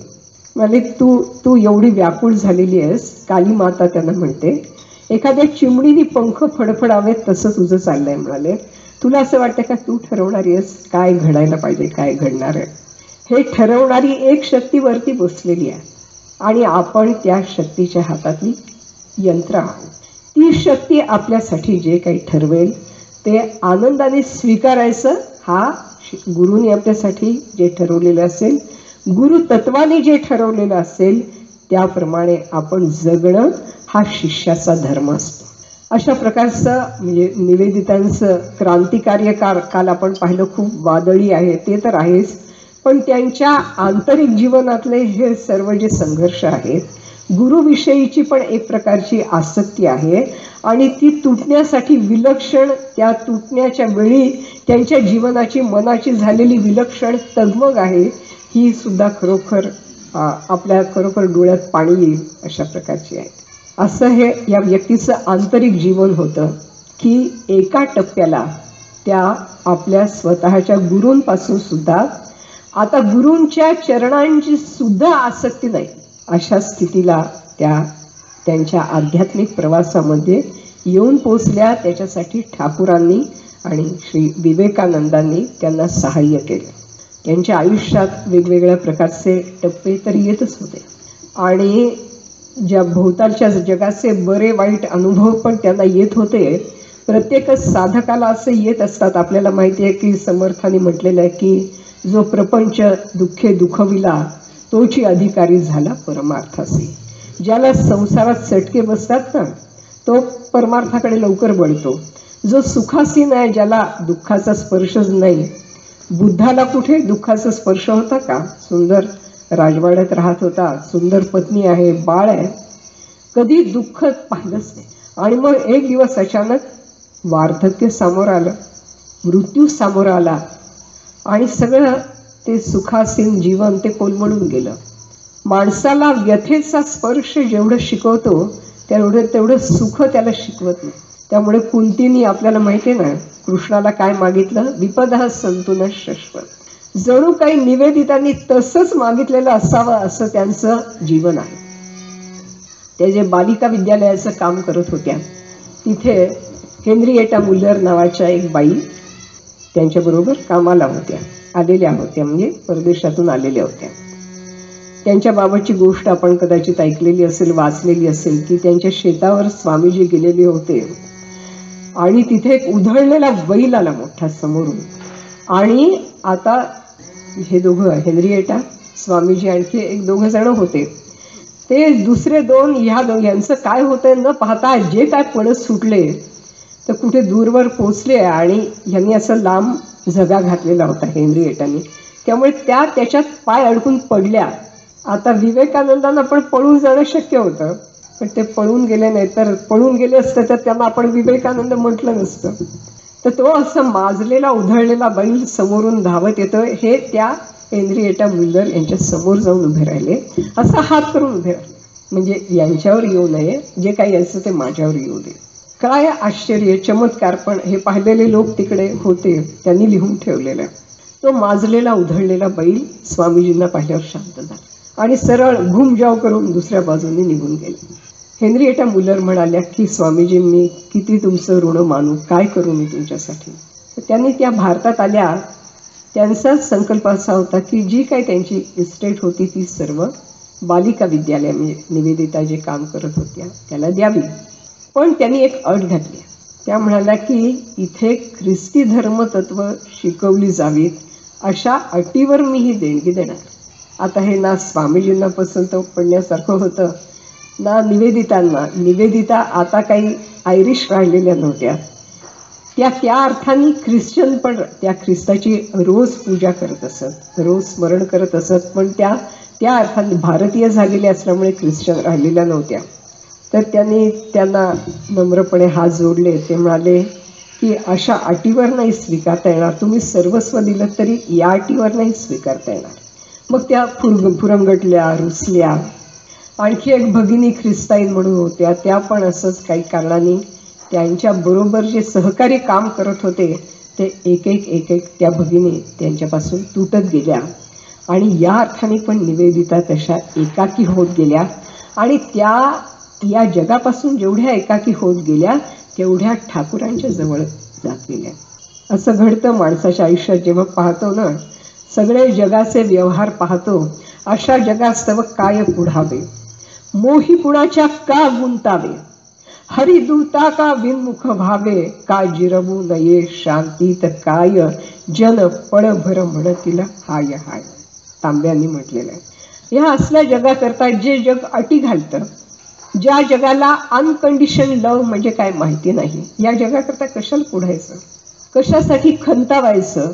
म्हणजे तू एवढी व्याकुळ झालेली आहेस, काली माता त्यांना म्हणते, एखाद्या चिमणीने पंख फडफडावेत तसं तुझं चाललंय. म्हणाले तुला असं वाटतं का तू ठरवणारी आहेस काय घडायला पाहिजे, काय घडणार आहे. हे ठरवणारी एक शक्ती वरती बसलेली आहे आणि आपण त्या शक्तीच्या हातातली यंत्र आहोत. ती शक्ती आपल्यासाठी जे काही ठरवेल ते आनंदाने स्वीकारायचं. हा गुरुने आपल्यासाठी जे ठरवलेलं असेल, गुरु तत्वाने जे ठरवलेलं असेल त्याप्रमाणे आपण जगणं हा शिष्याचा धर्म असतो. अशा प्रकारचं म्हणजे निवेदितांचं क्रांतिकार्य काल आपण पाहिलं, खूप वादळी आहे ते तर आहेच, पण त्यांच्या आंतरिक जीवनातले हे सर्व जे संघर्ष आहेत, गुरुविषयीची पण एक प्रकारची आसक्ती आहे आणि ती तुटण्यासाठी विलक्षण, त्या तुटण्याच्या वेळी त्यांच्या जीवनाची मनाची झालेली विलक्षण तगमग आहे, ही सुद्धा खरोखर आपल्या खरोखर डोळ्यात पाणी येईल अशा प्रकारची आहे. असं हे या व्यक्तीचं आंतरिक जीवन होतं की एका टप्प्याला त्या आपल्या स्वतःच्या गुरूंपासून सुद्धा आता गुरूंच्या चरणांची सुद्धा आसक्ती नाही, अशा स्थितीला त्यांच्या आध्यात्मिक प्रवासामध्ये येऊन पोचल्या. त्याच्यासाठी ठाकुरांनी आणि श्री विवेकानंदांनी त्यांना सहाय्य केलं. त्यांच्या आयुष्यात वेगवेगळ्या प्रकारचे टप्पे तर येतच होते आणि ज्या भोवतालच्या जगाचे बरे वाईट अनुभव पण त्यांना येत होते. प्रत्येकच साधकाला असे येत असतात. आपल्याला माहिती आहे की समर्थांनी म्हटलेलं आहे की जो प्रपंच दुःखे दुखविला तोची अधिकारी झाला परमार्थासी. ज्याला संसारात चटके बसतात ना तो परमार्थाकडे लवकर वळतो. जो सुखासीन आहे, ज्याला दुःखाचा स्पर्शच नाही, बुद्धाला कुठे दुःखाचा स्पर्श होता का. सुंदर राजवाड्यात राहत होता, सुंदर पत्नी आहे, बाळ आहे, कधी दुःख पाहिलंच नाही. आणि मग एक दिवस अचानक वार्धक्य समोर आलं, मृत्यू समोर आला आणि सगळं ते सुखासीन जीवन ते कोलमडून गेलं. माणसाला व्यथेचा स्पर्श जेवढं शिकवतो तेवढं सुख त्याला शिकवत नाही. त्यामुळे कुंतीनी आपल्याला माहिती आहे ना, कृष्णाला काय मागितलं, विपदा संतुन शश्वत. जणू काही निवेदितांनी तसंच मागितलेलं असावं असं त्यांचं जीवन आहे. ते जे बालिका विद्यालयाचं काम करत होत्या तिथे हेनरिएटा मुलर नावाच्या एक बाई त्यांच्याबरोबर कामाला होत्या, आलेल्या होत्या, म्हणजे परदेशातून आलेल्या होत्या. त्यांच्या बाबतची गोष्ट आपण कदाचित ऐकलेली असेल, वाचलेली असेल, की त्यांच्या शेतावर स्वामीजी गेलेले होते आणि तिथे एक उधळलेला बैल आला मोठा समोरून. आणि आता हे दोघं, हेनरिएटा, स्वामीजी, आणखी एक दोघं जण होते. ते दुसरे दोन यांचं काय होतंय न पाहता जे काय पळत सुटले तर कुठे दूरवर पोचले आणि यांनी असं लांब झगा घातलेला होता हेनरिएटाने. त्यामुळे त्याच्यात पाय अडकून पडल्या. आता विवेकानंदांना पण पळून जाणं शक्य होतं, पण ते पळून गेले नाही. तर पळून गेले असते तर त्यांना आपण विवेकानंद म्हटलं नसतं. तर तो असं माजलेला उधळलेला बैल समोरून धावत येतो. हे त्या हेनरिएटा मुलर यांच्या समोर जाऊन उभे राहिले, असा हात करून उभे राहिले, म्हणजे यांच्यावर येऊ नये, जे काही यायचं ते माझ्यावर येऊ दे. काय आश्चर्य, चमत्कार. पण हे पाहिलेले लोक तिकडे होते, त्यांनी लिहून ठेवलेलं. तो माजलेला उधळलेला बैल स्वामीजींना पाहिल्यावर शांत झाला आणि सरळ घुमजाव करून दुसऱ्या बाजूने निघून गेले. हेनरिएटा मुलर म्हणाल्या की स्वामीजी, मी किती तुमचं ऋण मानू, काय करू मी तुमच्यासाठी. त्यांनी त्या भारतात आल्या. त्यांचा संकल्प असा होता की जी काही त्यांची इस्टेट होती ती सर्व बालिका विद्यालय, म्हणजे निवेदिता जे काम करत होत्या त्याला द्यावी. पण त्यांनी एक अट घातली. त्या म्हणाल्या की इथे ख्रिस्ती धर्मतत्व शिकवली जावीत अशा अटीवर मी ही देणगी देणार. आता हे ना स्वामीजींना पसंत पडण्यासारखं होतं ना निवेदितांना. निवेदिता आता काही आयरिश राहिलेल्या नव्हत्या, त्या अर्थाने ख्रिश्चन, पण त्या ख्रिस्ताची रोज पूजा करत असत, रोज स्मरण करत असत, पण त्या अर्थाने भारतीय झालेल्या असल्यामुळे ख्रिश्चन राहिलेल्या नव्हत्या. तर त्यांना नम्रपणे हात जोडले. ते म्हणाले की अशा अटीवर नाही स्वीकारता येणार, तुम्ही सर्वस्व दिलं तरी या अटीवर नाही स्वीकारता येणार. मग त्या फुरंगटल्या, रुसल्या. आणखी एक भगिनी ख्रिस्ताईन म्हणून होत्या, त्या पण असंच काही कारणाने त्यांच्याबरोबर जे सहकारी काम करत होते ते एक एक त्या भगिनी त्यांच्यापासून तुटत गेल्या. आणि या अर्थाने पण निवेदिता तशा एकाकी होत गेल्या आणि त्या या जगापासून जेवढ्या एकाकी होत गेल्या तेवढ्या ठाकुरांच्या जवळ जात गेल्या. असं घडतं माणसाच्या आयुष्यात. जेव्हा पाहतो ना, सगळे जगाचे व्यवहार पाहतो, अशा जगास्तव काय पुढावे, मोही कुणाच्या का गुंतावे, हरिदूता का विनमुख भावे, का जिरवू नये शांतीत काय, जन पळभर म्हणतील हाय हाय. तांब्यांनी म्हटलेलं आहे. ह्या असल्या जगाकरता जे जग अटी घालतं, ज्या जगाला अनकंडिशन लव्ह म्हणजे काय माहिती नाही, या जगाकरता कशाला पुढायचं, कशासाठी खंतावायचं,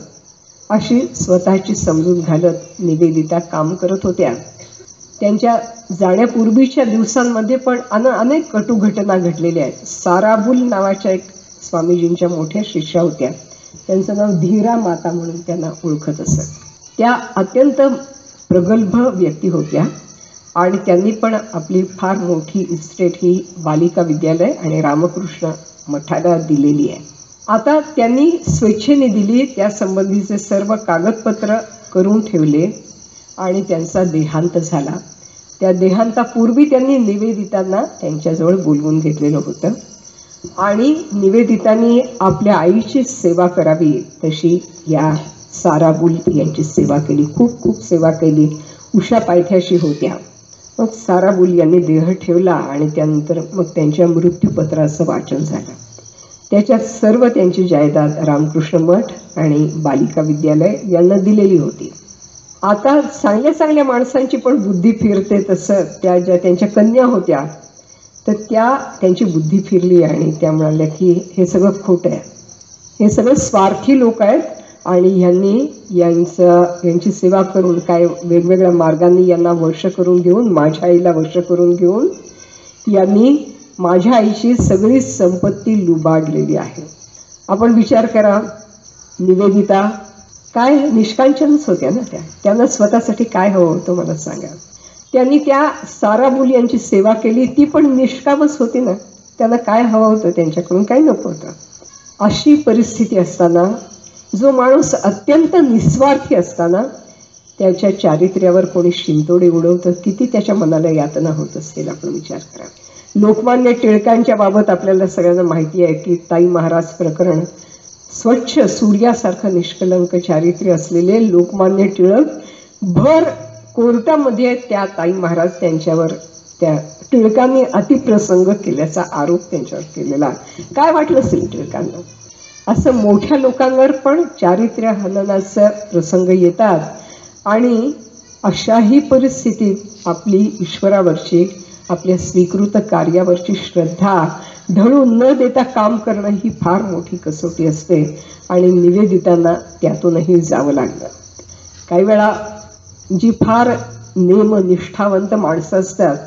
अशी स्वतःची समजून घालत निवेदिता काम करत होत्या. त्यांच्या जाण्यापूर्वीच्या दिवसांमध्ये पण अनेक कटू घटना घडलेल्या आहेत. साराबुल नावाच्या एक स्वामीजींच्या मोठ्या शिष्या होत्या, त्यांचं नाव धीरा माता म्हणून त्यांना ओळखत असत. त्या अत्यंत प्रगल्भ व्यक्ती होत्या आणि त्यांनी पण आपली फार मोठी इस्टेट ही बालिका विद्यालय आणि रामकृष्ण मठाला दिलेली आहे. आता त्यांनी स्वेच्छेने दिली, त्या संबंधीचे सर्व कागदपत्र करून ठेवले आणि त्यांचा देहांत झाला. त्या देहांतापूर्वी त्यांनी निवेदितांना त्यांच्याजवळ बोलवून घेतलेलं होतं आणि निवेदितांनी आपल्या आईची सेवा करावी तशी या साराबुल यांची सेवा केली, खूप खूप सेवा केली. उषा पायथ्याशी होत्या. मग साराबुल यांनी देह ठेवला आणि त्यानंतर मग त्यांच्या मृत्यूपत्राचं वाचन झालं. त्याच्यात सर्व त्यांची जायदाद रामकृष्ण मठ आणि बालिका विद्यालय यांना दिलेली होती. आता चांगल्या चांगल्या माणसांची पण बुद्धी फिरते तसं त्या ज्या त्यांच्या कन्या होत्या तर त्यांची बुद्धी फिरली आणि त्या म्हणाल्या की हे सगळं खोटं आहे, हे सगळं स्वार्थी लोक आहेत आणि यांची सेवा करून काय वेगवेगळ्या मार्गांनी यांना वश करून घेऊन, माझ्या आईला वश करून घेऊन यांनी माझ्या आईची सगळी संपत्ती लुबाडलेली आहे. आपण विचार करा, निवेदिता काय निष्कांचनच होत्या ना, त्यांना स्वतःसाठी काय हवं होतं मला सांगा. त्यांनी त्या साराबुल यांची सेवा केली, ती पण निष्कामच होती ना. त्यांना काय हवं होतं, त्यांच्याकडून काही नको होतं. अशी परिस्थिती असताना जो माणूस अत्यंत निस्वार्थी असताना त्याच्या चारित्र्यावर कोणी शिंतोडे उडवतं, किती त्याच्या मनाला यातना होत असतील आपण विचार करा. लोकमान्य टिळकांच्या बाबत आपल्याला सगळ्यांना माहिती आहे की ताई महाराज प्रकरण, स्वच्छ सूर्यासारखं निष्कलंक चारित्र्य असलेले लोकमान्य टिळक भर कोर्टामध्ये त्या ताई महाराज त्यांच्यावर, त्या टिळकांनी अतिप्रसंग केल्याचा आरोप त्यांच्यावर केलेला. काय वाटलं असेल टिळकांना? असं मोठ्या लोकांवर पण चारित्र्य हननाचे प्रसंग येतात आणि अशाही परिस्थितीत आपली ईश्वरावरची, आपल्या स्वीकृत कार्यावरची श्रद्धा ढळून न देता काम करणं ही फार मोठी कसोटी असते आणि निवेदितांना त्यातूनही जावं लागलं. काही वेळा जी फार नेमनिष्ठावंत माणसं असतात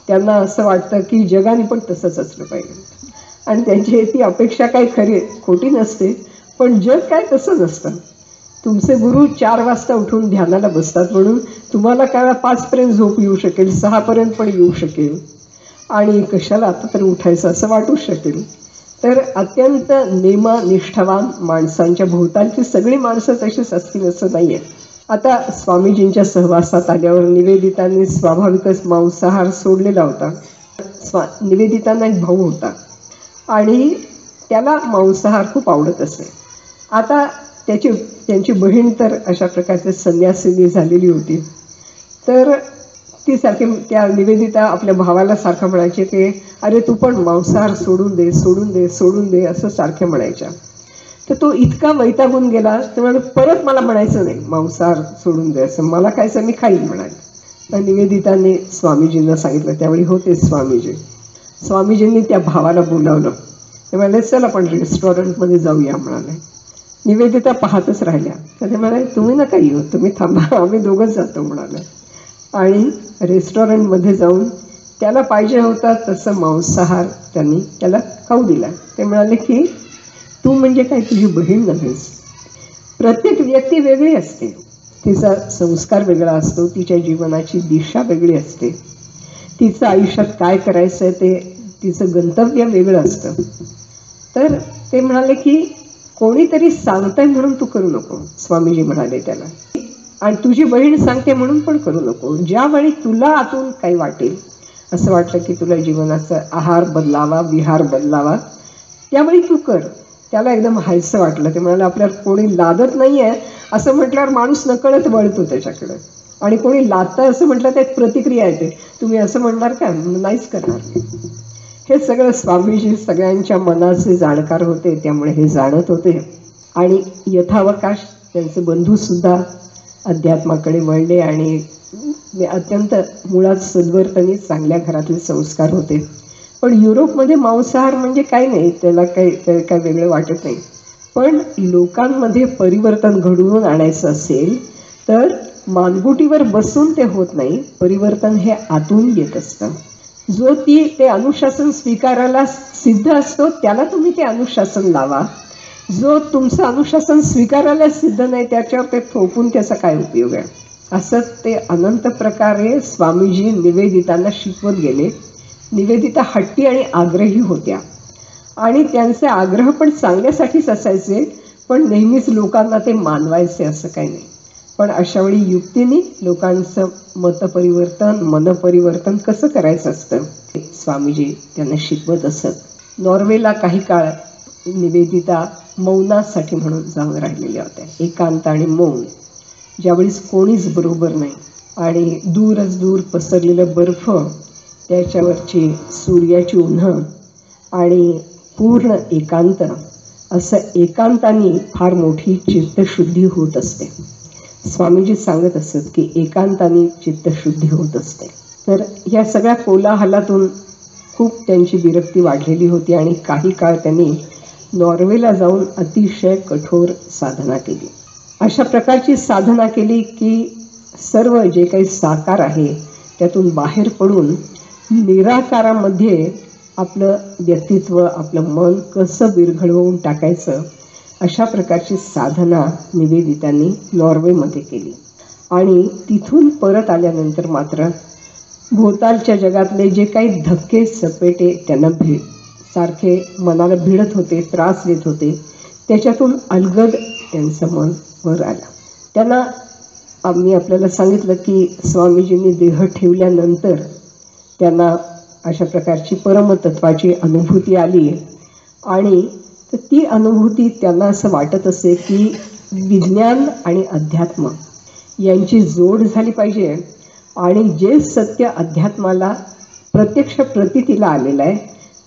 त्यांना असं वाटतं की जगाने पण तसंच असलं पाहिजे आणि त्यांची ती अपेक्षा काही खरी खोटी नसते, पण जग काय तसं नसतं. तुमचे गुरु 4 वाजता उठून ध्यानाला बसतात म्हणून तुम्हाला काय 5 पर्यंत झोप येऊ शकेल, 6 पर्यंत पण येऊ शकेल आणि कशाला आता तर उठायचं असं वाटू शकेल. तर अत्यंत नेमनिष्ठावान माणसांच्या भोवतालची सगळी माणसं तशीच असतील असं नाही आहे. आता स्वामीजींच्या सहवासात आल्यावर निवेदितांनी स्वाभाविकच मांसाहार सोडलेला होता. निवेदितांना एक भाऊ होता आणि त्याला मांसाहार खूप आवडत असे. आता त्यांची बहीण तर अशा प्रकारचे संन्यासिनी झालेली होती. तर ती सारखी त्या निवेदिता आपल्या भावाला सारखं म्हणायचे की अरे तू पण मांसाहार सोडून दे, सोडून दे, सोडून दे असं सारख्या म्हणायच्या. तर तो इतका वैतागून गेला, तर म्हणाले परत मला म्हणायचं नाही मांसाहार सोडून दे असं, मला खायचं मी खाईन म्हणाले. तर निवेदितांनी स्वामीजींना सांगितलं. त्यावेळी होते स्वामीजी. स्वामीजींनी त्या भावाला बोलावलं. ते म्हणाले चल आपण रेस्टॉरंटमध्ये जाऊया म्हणाले. निवेदिता पाहतच राहिल्या. तर ते म्हणाले तुम्ही नका येऊ, तुम्ही थांबा, आम्ही दोघंच जातो म्हणाले. आणि रेस्टॉरंटमध्ये जाऊन त्याला पाहिजे होता तसं मांसाहार त्यांनी त्याला खाऊ दिला. ते म्हणाले की तू म्हणजे काय, तुझी बहीण नव्हेस. प्रत्येक व्यक्ती वेगळी असते, तिचा संस्कार वेगळा असतो, तिच्या जीवनाची दिशा वेगळी असते, तिचं आयुष्यात काय करायचं आहे ते तिचं गंतव्य वेगळं असतं. तर ते म्हणाले की कोणीतरी सांगताय म्हणून तू करू नको, स्वामीजी म्हणाले त्याला, आणि तुझी बहीण सांगते म्हणून पण करू नको. ज्यावेळी तुला आतून काही वाटेल, असं वाटलं की तुला जीवनाचा आहार बदलावा, विहार बदलावा, त्यावेळी तू कर. त्याला एकदम हायसं वाटलं. ते म्हणाले आपल्याला कोणी लादत नाही आहे असं म्हटल्यावर माणूस नकळत वळतो त्याच्याकडे, आणि कोणी लादतं असं म्हटलं तर एक प्रतिक्रिया येते, तुम्ही असं म्हणणार का, नाहीच करणार. हे सगळं स्वामीजी सगळ्यांच्या मनाचे जाणकार होते, त्यामुळे हे जाणत होते. आणि यथावकाश त्यांचे बंधूसुद्धा अध्यात्माकडे वळले आणि अत्यंत मुळात सद्वर्तनी चांगल्या घरातले संस्कार होते. पण युरोपमध्ये मांसाहार म्हणजे काही नाही, त्याला काही वेगळं वाटत नाही. पण लोकांमध्ये परिवर्तन घडवून आणायचं असेल तर मानगुटीवर बसून ते होत नाही. परिवर्तन हे आतून येत असतं. जो ते अनुशासन स्वीकारायला सिद्ध असतो त्याला तुम्ही ते अनुशासन लावा. जो तुमचं अनुशासन स्वीकारायला सिद्ध नाही त्याच्यावर ते थोपून त्याचा काय उपयोग आहे. असंच ते अनंत प्रकारे स्वामीजी निवेदितांना शिकवत गेले. निवेदिता हट्टी आणि आग्रही होत्या आणि त्यांचे आग्रह पण चांगल्यासाठीच असायचे, पण नेहमीच लोकांना ते मानवायचे असं काही नाही. पण अशावेळी युक्तीने लोकांचं मतपरिवर्तन, मनपरिवर्तन कसं करायचं असतं स्वामीजी त्यांना शिकवत असत. नॉर्वेला काही काळ निवेदिता मौनासाठी म्हणून जाऊन राहिलेल्या होत्या. एकांत आणि मौन. ज्यावेळेस कोणीच बरोबर नाही आणि दूरच दूर पसरलेलं बर्फ, त्याच्यावरची सूर्याची उन्हं आणि पूर्ण एकांत, असं एकांताने फार मोठी चित्तशुद्धी होत असते. स्वामीजी सांगत असत की एकांताने चित्तशुद्धी होत असते. तर या सगळ्या कोलाहलातून खूप त्यांची विरक्ती वाढलेली होती आणि काही काळ त्यांनी नॉर्वेला जाऊन अतिशय कठोर साधना केली. अशा प्रकारची साधना केली की सर्व जे काही साकार आहे त्यातून बाहेर पडून निराकारामध्ये आपलं व्यक्तित्व, आपलं मन कसं विरघळवून टाकायचं, अशा प्रकारची साधना निवेदितांनी नॉर्वेमध्ये केली. आणि तिथून परत आल्यानंतर मात्र भोवतालच्या जगातले जे काही धक्के सपेटे त्यांना सारखे मनाला भिडत होते, त्रास देत होते, त्याच्यातून अलगद त्यांचं मन वर आलं. त्यांना आम्ही आपल्याला सांगितलं की स्वामीजींनी देह ठेवल्यानंतर त्यांना अशा प्रकारची परमतत्वाची अनुभूती आली. आणि ती अनुभूती त्यांना असं वाटत असे की विज्ञान आणि अध्यात्म यांची जोड झाली पाहिजे आणि जे सत्य अध्यात्माला प्रत्यक्ष प्रतीतीला आलेलं आहे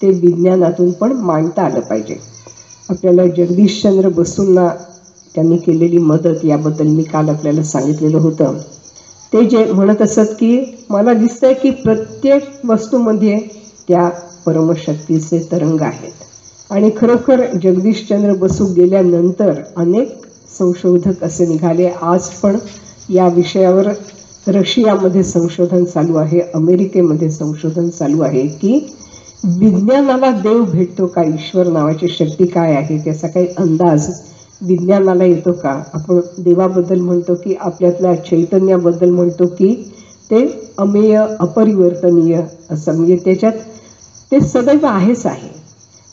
ते विज्ञानातून पण मांडता आलं पाहिजे. आपल्याला जगदीशचंद्र बसूंना त्यांनी केलेली मदत याबद्दल मी काल आपल्याला सांगितलेलं होतं. ते जे म्हणत असत की मला दिसतंय की प्रत्येक वस्तूमध्ये त्या परमशक्तीचे तरंग आहेत. आणि खरोखर जगदीशचंद्र बसू गेल्यानंतर अनेक संशोधक असे निघाले. आज पण या विषयावर रशियामध्ये संशोधन चालू आहे, अमेरिकेमध्ये संशोधन चालू आहे की विज्ञानाला देव भेटतो का, ईश्वर नावाची शक्ती काय आहे, त्याचा काही अंदाज विज्ञानाला येतो का. आपण देवाबद्दल म्हणतो की आपल्यातल्या चैतन्याबद्दल म्हणतो की ते अमेय अपरिवर्तनीय असं, म्हणजे त्याच्यात ते सदैव आहेच आहे.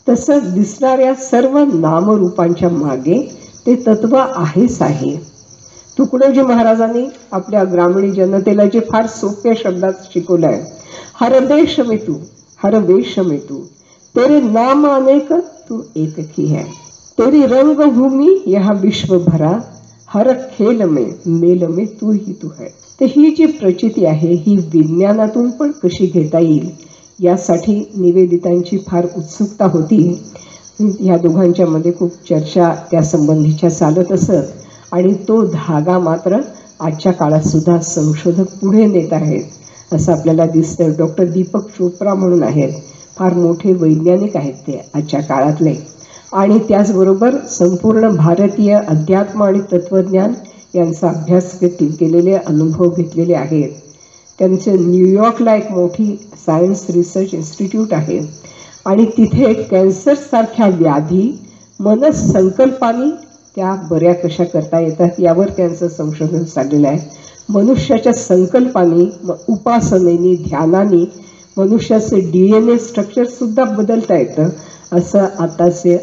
तसं दिसणाऱ्या सर्व नामरूपांच्या मागे ते तत्व आहेच आहे. तुकडोजी महाराजांनी आपल्या ग्रामीण जनतेला जे फार सोप्या शब्दात शिकवलं आहे, हर देश में तू, हर वेश में तू, तेरे नाम अनेक तू एक ही है, तेरी रंगभूमी यह विश्व भरा, हर खेल में मेल में तू ही तू है. तर ही जी प्रचिती आहे ही विज्ञानातून पण कशी घेता येईल यासाठी निवेदितांची फार उत्सुकता होती. ह्या दोघांच्या मध्ये खूप चर्चा त्या संबंधीच्या चालत असत. आणि तो धागा मात्र आजच्या काळात सुद्धा संशोधक पुढे नेत आहेत असं आपल्याला दिसतं. डॉक्टर दीपक चोप्रा म्हणून आहेत, फार मोठे वैज्ञानिक आहेत ते आजच्या काळातले. आणि त्याचबरोबर संपूर्ण भारतीय अध्यात्म आणि तत्त्वज्ञान यांचा अभ्यास केलेले, अनुभव घेतलेले आहेत. त्यांचे न्यूयॉर्कला एक मोठी सायन्स रिसर्च इन्स्टिट्यूट आहे आणि तिथे कॅन्सरसारख्या व्याधी मनसंकल्पानी त्या बऱ्या कशा करता येतात यावर त्यांचं संशोधन चाललेलं आहे. मनुष्याच्या संकल्पानी, उपासनेनी, ध्यानानी मनुष्याचे DNA स्ट्रक्चरसुद्धा बदलता येतं असं आताचे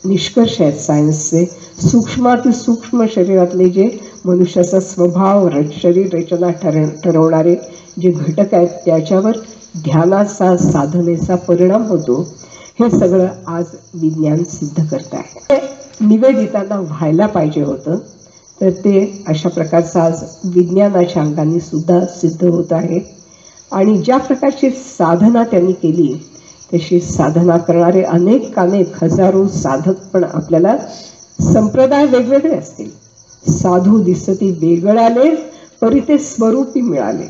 निष्कर्ष आहेत सायन्सचे. सूक्ष्मातिसूक्ष्म शरीरातले जे मनुष्याचा स्वभाव, शरीर रचना ठरवणारे जे घटक आहेत त्याच्यावर ध्यानाचा, साधनेचा परिणाम होतो. हे सगळं आज विज्ञान सिद्ध करत आहे. निवेदितांना व्हायला पाहिजे होतं तर ते अशा प्रकारचं आज विज्ञानाच्या अंगाने सुद्धा सिद्ध होत आहे. आणि ज्या प्रकारची साधना त्यांनी केली तशी साधना करणारे अनेक हजारो साधक पण आपल्याला संप्रदाय वेगवेगळे असतील. साधू दिसती वेगळाले परी ते स्वरूपी मिळाले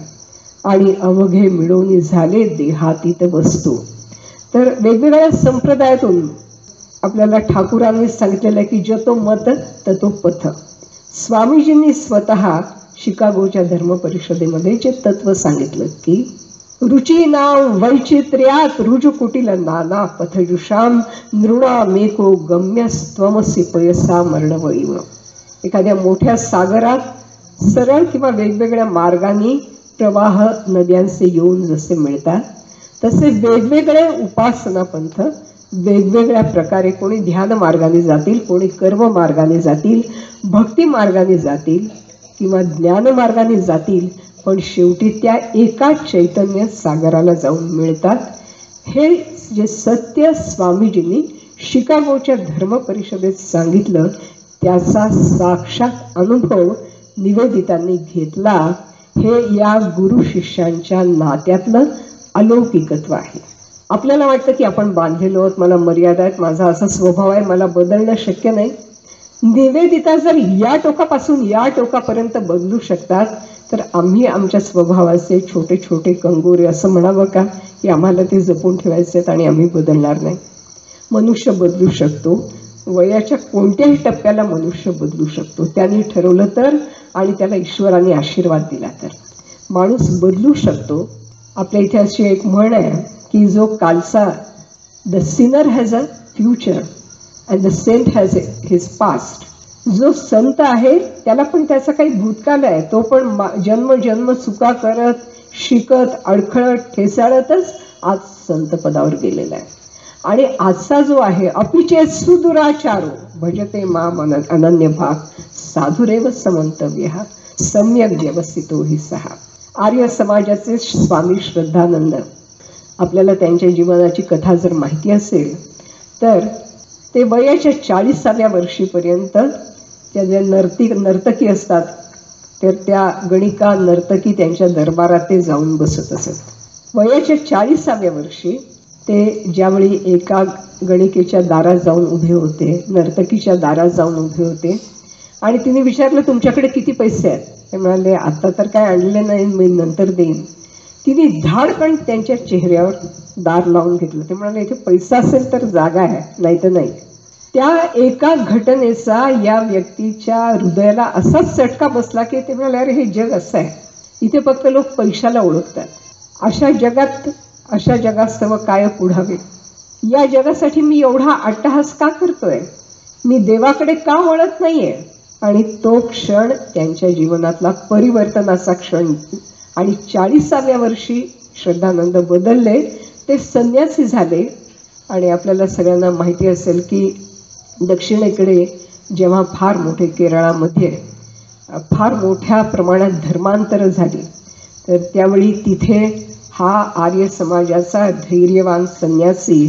आणि अवघे मिळवणी झाले देहातीत वस्तू. तर वेगवेगळ्या संप्रदायातून आपल्याला ठाकूरांनी सांगितलेलं आहे की जतो मत ततो पथ. स्वामीजींनी स्वतः शिकागोच्या धर्म परिषदेमध्ये जे तत्व सांगितलं की रुची नाव वैचित्र्यात रुजु कुटील नाना पथजुषाम नृणामेको गम्यस्त्वमसि पयसा मर्णवैव. एखाद्या मोठ्या सागरात सरळ किंवा वेगवेगळ्या मार्गाने प्रवाह नद्यांचे येऊन जसे मिळतात तसे वेगवेगळे उपासना पंथ वेगवेगळ्या प्रकारे, कोणी ध्यान मार्गाने जातील, कोणी कर्म मार्गाने जातील, भक्ती मार्गाने जातील किंवा ज्ञान मार्गाने जातील, पण शेवटी त्या एका चैतन्य सागराला जाऊन मिळतात. हे जे सत्य स्वामीजींनी शिकागोच्या धर्म परिषदेत सांगितलं त्याचा साक्षात अनुभव निवेदितांनी घेतला. हे या गुरु शिष्यांच्या नात्यातलं अलौकिकत्व आहे. आपल्याला वाटतं की आपण बांधलेलो आहोत, मला मर्यादा आहेत, माझा असा स्वभाव आहे, मला बदलणं शक्य नाही. निवेदिता जर या टोकापासून या टोकापर्यंत बदलू शकतात तर आम्ही आमच्या स्वभावाचे छोटे छोटे कंगोरे असं म्हणावं का की आम्हाला ते जपून ठेवायचे आहेत आणि आम्ही बदलणार नाही. मनुष्य बदलू शकतो वयाच्या कोणत्याही टप्प्याला मनुष्य बदलू शकतो, त्यांनी ठरवलं तर, आणि त्याला ईश्वराने आशीर्वाद दिला तर माणूस बदलू शकतो. आपल्या इथे अशी एक म्हण आहे की जो कालचा, the sinner has a future and the saint has his past. जो संत आहे त्याला पण त्याचा काही भूतकाळ आहे, तो पण जन्म चुका करत, शिकत, अडखळत, ठेसाळतच आज संत पदावर गेलेला आहे. आणि आजचा जो आहे, अपिचेत सुदुराचारो भजते माम अनन्य भाग साधुरेव समंतव्य सम्यक व्यवस्थितो हि सहा. आर्य समाजाचे स्वामी श्रद्धानंद, आपल्याला त्यांच्या जीवनाची कथा जर माहिती असेल तर ते वयाच्या 40व्या वर्षीपर्यंत त्या ज्या नर्तकी असतात तर त्या गणिका नर्तकी त्यांच्या दरबारात ते जाऊन बसत असत. वयाच्या 40व्या वर्षी ते ज्यावेळी एका गणिकेच्या दारात जाऊन उभे होते, नर्तकीच्या दारात जाऊन उभे होते, आणि तिने विचारलं तुमच्याकडे किती पैसे आहेत. ते म्हणाले आता तर काय आणले नाही, मी नंतर देईन. तिने धाडकन त्यांच्या चेहऱ्यावर दार लावून घेतलं. ते म्हणाले इथे पैसा असेल तर जागा आहे, नाही तर नाही. त्या एका घटनेचा या व्यक्तीच्या हृदयाला असाच चटका बसला की ते म्हणाले अरे हे जग असं आहे, इथे फक्त लोक पैशाला ओळखतात. अशा जगास्तव काय पुढावे, या जगासाठी मी एवढा अट्टहास का करतोय, मी देवाकडे का वळत नाहीये. आणि तो क्षण त्यांच्या जीवनातला परिवर्तनाचा क्षण. आणि 40व्या वर्षी श्रद्धानंद बदलले, ते संन्यासी झाले. आणि आपल्याला सगळ्यांना माहिती असेल की दक्षिणेकडे जेव्हा फार मोठे केरळामध्ये फार मोठ्या प्रमाणात धर्मांतर झाली, तर त्यावेळी तिथे हा आर्य समाजाचा धैर्यवान संन्यासी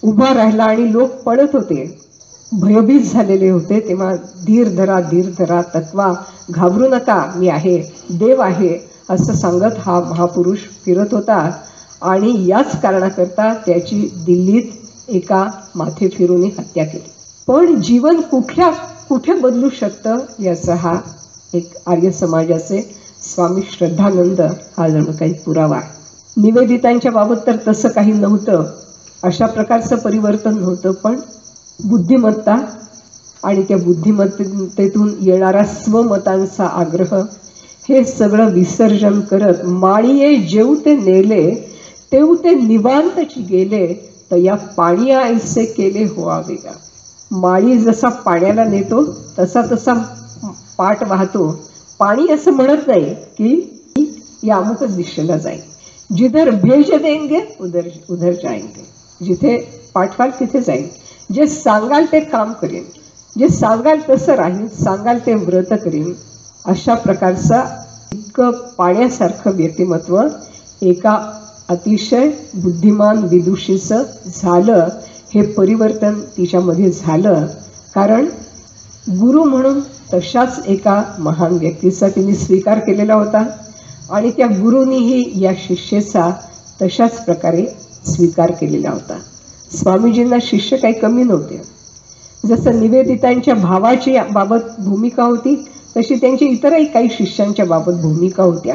उभा राहिला आणि लोक पळत होते, भयभीत झालेले होते. तेव्हा धीर धरा तत्वा, घाबरू नका, मी आहे, देव आहे असं सांगत हा महापुरुष फिरत होता. आणि याच कारणाकरता त्याची दिल्लीत एका माथे फिरूनी हत्या केली. पण जीवन कुठे बदलू शकतं याचा हा एक आर्य समाजाचे स्वामी श्रद्धानंद हा जणू काही पुरावा आहे. निवेदितांच्या बाबत तर तसं काही नव्हतं, अशा प्रकारचं परिवर्तन नव्हतं, पण बुद्धिमत्ता आणि त्या बुद्धिमत्तेतून येणारा स्वमतांचा आग्रह हे सगळं विसर्जन करत माळीये जेवते नेले तेवते निवांतची गेले तया पाणी ऐसे केले होआवेगा. माळी जसा पाण्याला नेतो तसा पाठ वाहतो. पाणी असं म्हणत नाही की या अमुकच दिशेला जाईल, जिधर भेज देंगे उधर जाएंगे, जिथे पाठवाल तिथे जाईल, जे सांगाल ते काम करेन, जे सांगाल तसं राहील, सांगाल ते व्रत करेन. अशा प्रकारचा इतकं पाण्यासारखं व्यक्तिमत्व एका अतिशय बुद्धिमान विदुषीचं झालं. हे परिवर्तन तिच्यामध्ये झालं कारण गुरु म्हणून तशाच एका महान व्यक्तीचा तिने स्वीकार केलेला होता आणि त्या गुरुनीही या शिष्येचा तशाच प्रकारे स्वीकार केलेला होता. स्वामीजींना शिष्य काही कमी नव्हते. जसं निवेदितांच्या भावाची बाबत भूमिका होती तशी त्यांची इतरही काही शिष्यांच्या बाबत भूमिका होत्या.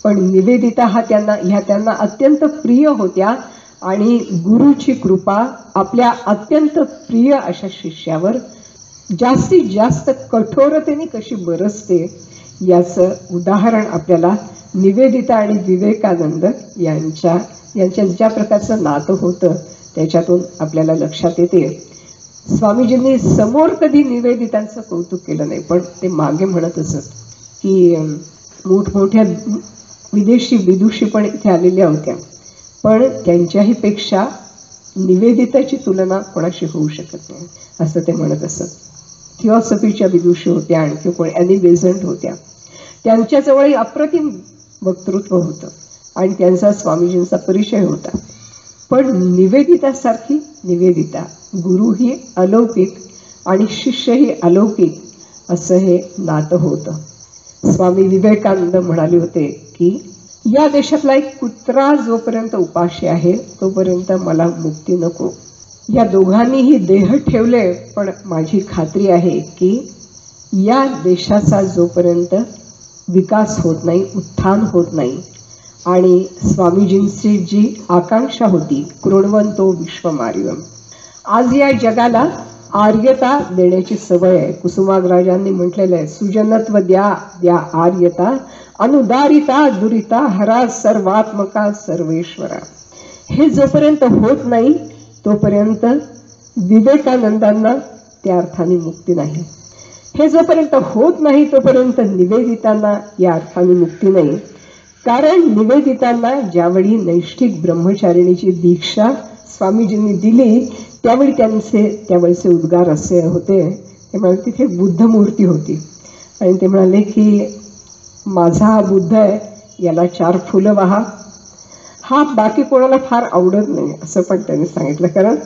पण निवेदिता त्यांना अत्यंत प्रिय होत्या आणि गुरुची कृपा आपल्या अत्यंत प्रिय अशा शिष्यावर जास्तीत जास्त कठोरतेने कशी बरसते याचं उदाहरण आपल्याला निवेदिता आणि विवेकानंद यांच्या ज्या प्रकारचं नातं होतं त्याच्यातून आपल्याला लक्षात येते. स्वामीजींनी समोर कधी निवेदितांचं कौतुक केलं नाही, पण ते मागे म्हणत असत की मोठमोठ्या विदेशी विदुषी पण इथे आलेल्या होत्या, पण त्यांच्याही पेक्षा निवेदिताची तुलना कोणाशी होऊ शकत नाही असं ते म्हणत असत. थिओसॉफीच्या विदुषी होत्या, आणखी कोणी ॲनी बेझंट होत्या. त्यांच्याजवळही अप्रतिम वक्तृत्व होतं आणि त्यांचा स्वामीजींचा परिचय होता. पण निवेदितासारखी निवेदिता, गुरुही अलौकिक आणि शिष्यही अलौकिक असं हे नातं होतं. स्वामी विवेकानंद म्हणाले होते की या देशातला एक कुत्रा जोपर्यंत उपाशी आहे तोपर्यंत मला मुक्ती नको. या दोघांनीही देह ठेवले, पण माझी खात्री आहे की या देशाचा जोपर्यंत विकास होत नाही, उत्थान होत नाही, आणि स्वामीजींची जी आकांक्षा होती कृण्वन्तो विश्वमार्यम, आज या जगाला आर्यता देण्याची सवय आहे. कुसुमाग्रजांनी म्हटलेलं आहे, सुजनत्व द्या द्या आर्यता, अनुदारिता दुरिता हरा सर्वात्मका सर्वेश्वरा. हे जोपर्यंत होत नाही तोपर्यंत विवेकानंदांना त्या अर्थाने मुक्ती नाही. हे जोपर्यंत होत नाही तोपर्यंत निवेदितांना या अर्थाने मुक्ती नाही. कारण निवेदितांना ज्यावेळी नैष्ठिक ब्रह्मचारिणीची दीक्षा स्वामीजींनी दिली त्यावेळी त्यावेळेचे उद्गार असे होते. ते म्हणाले तिथे बुद्ध मूर्ती होती आणि ते म्हणाले की माझा हा बुद्ध आहे, याला 4 फुलं वाहा. हा बाकी कोणाला फार आवडत नाही असं पण त्यांनी सांगितलं. कारण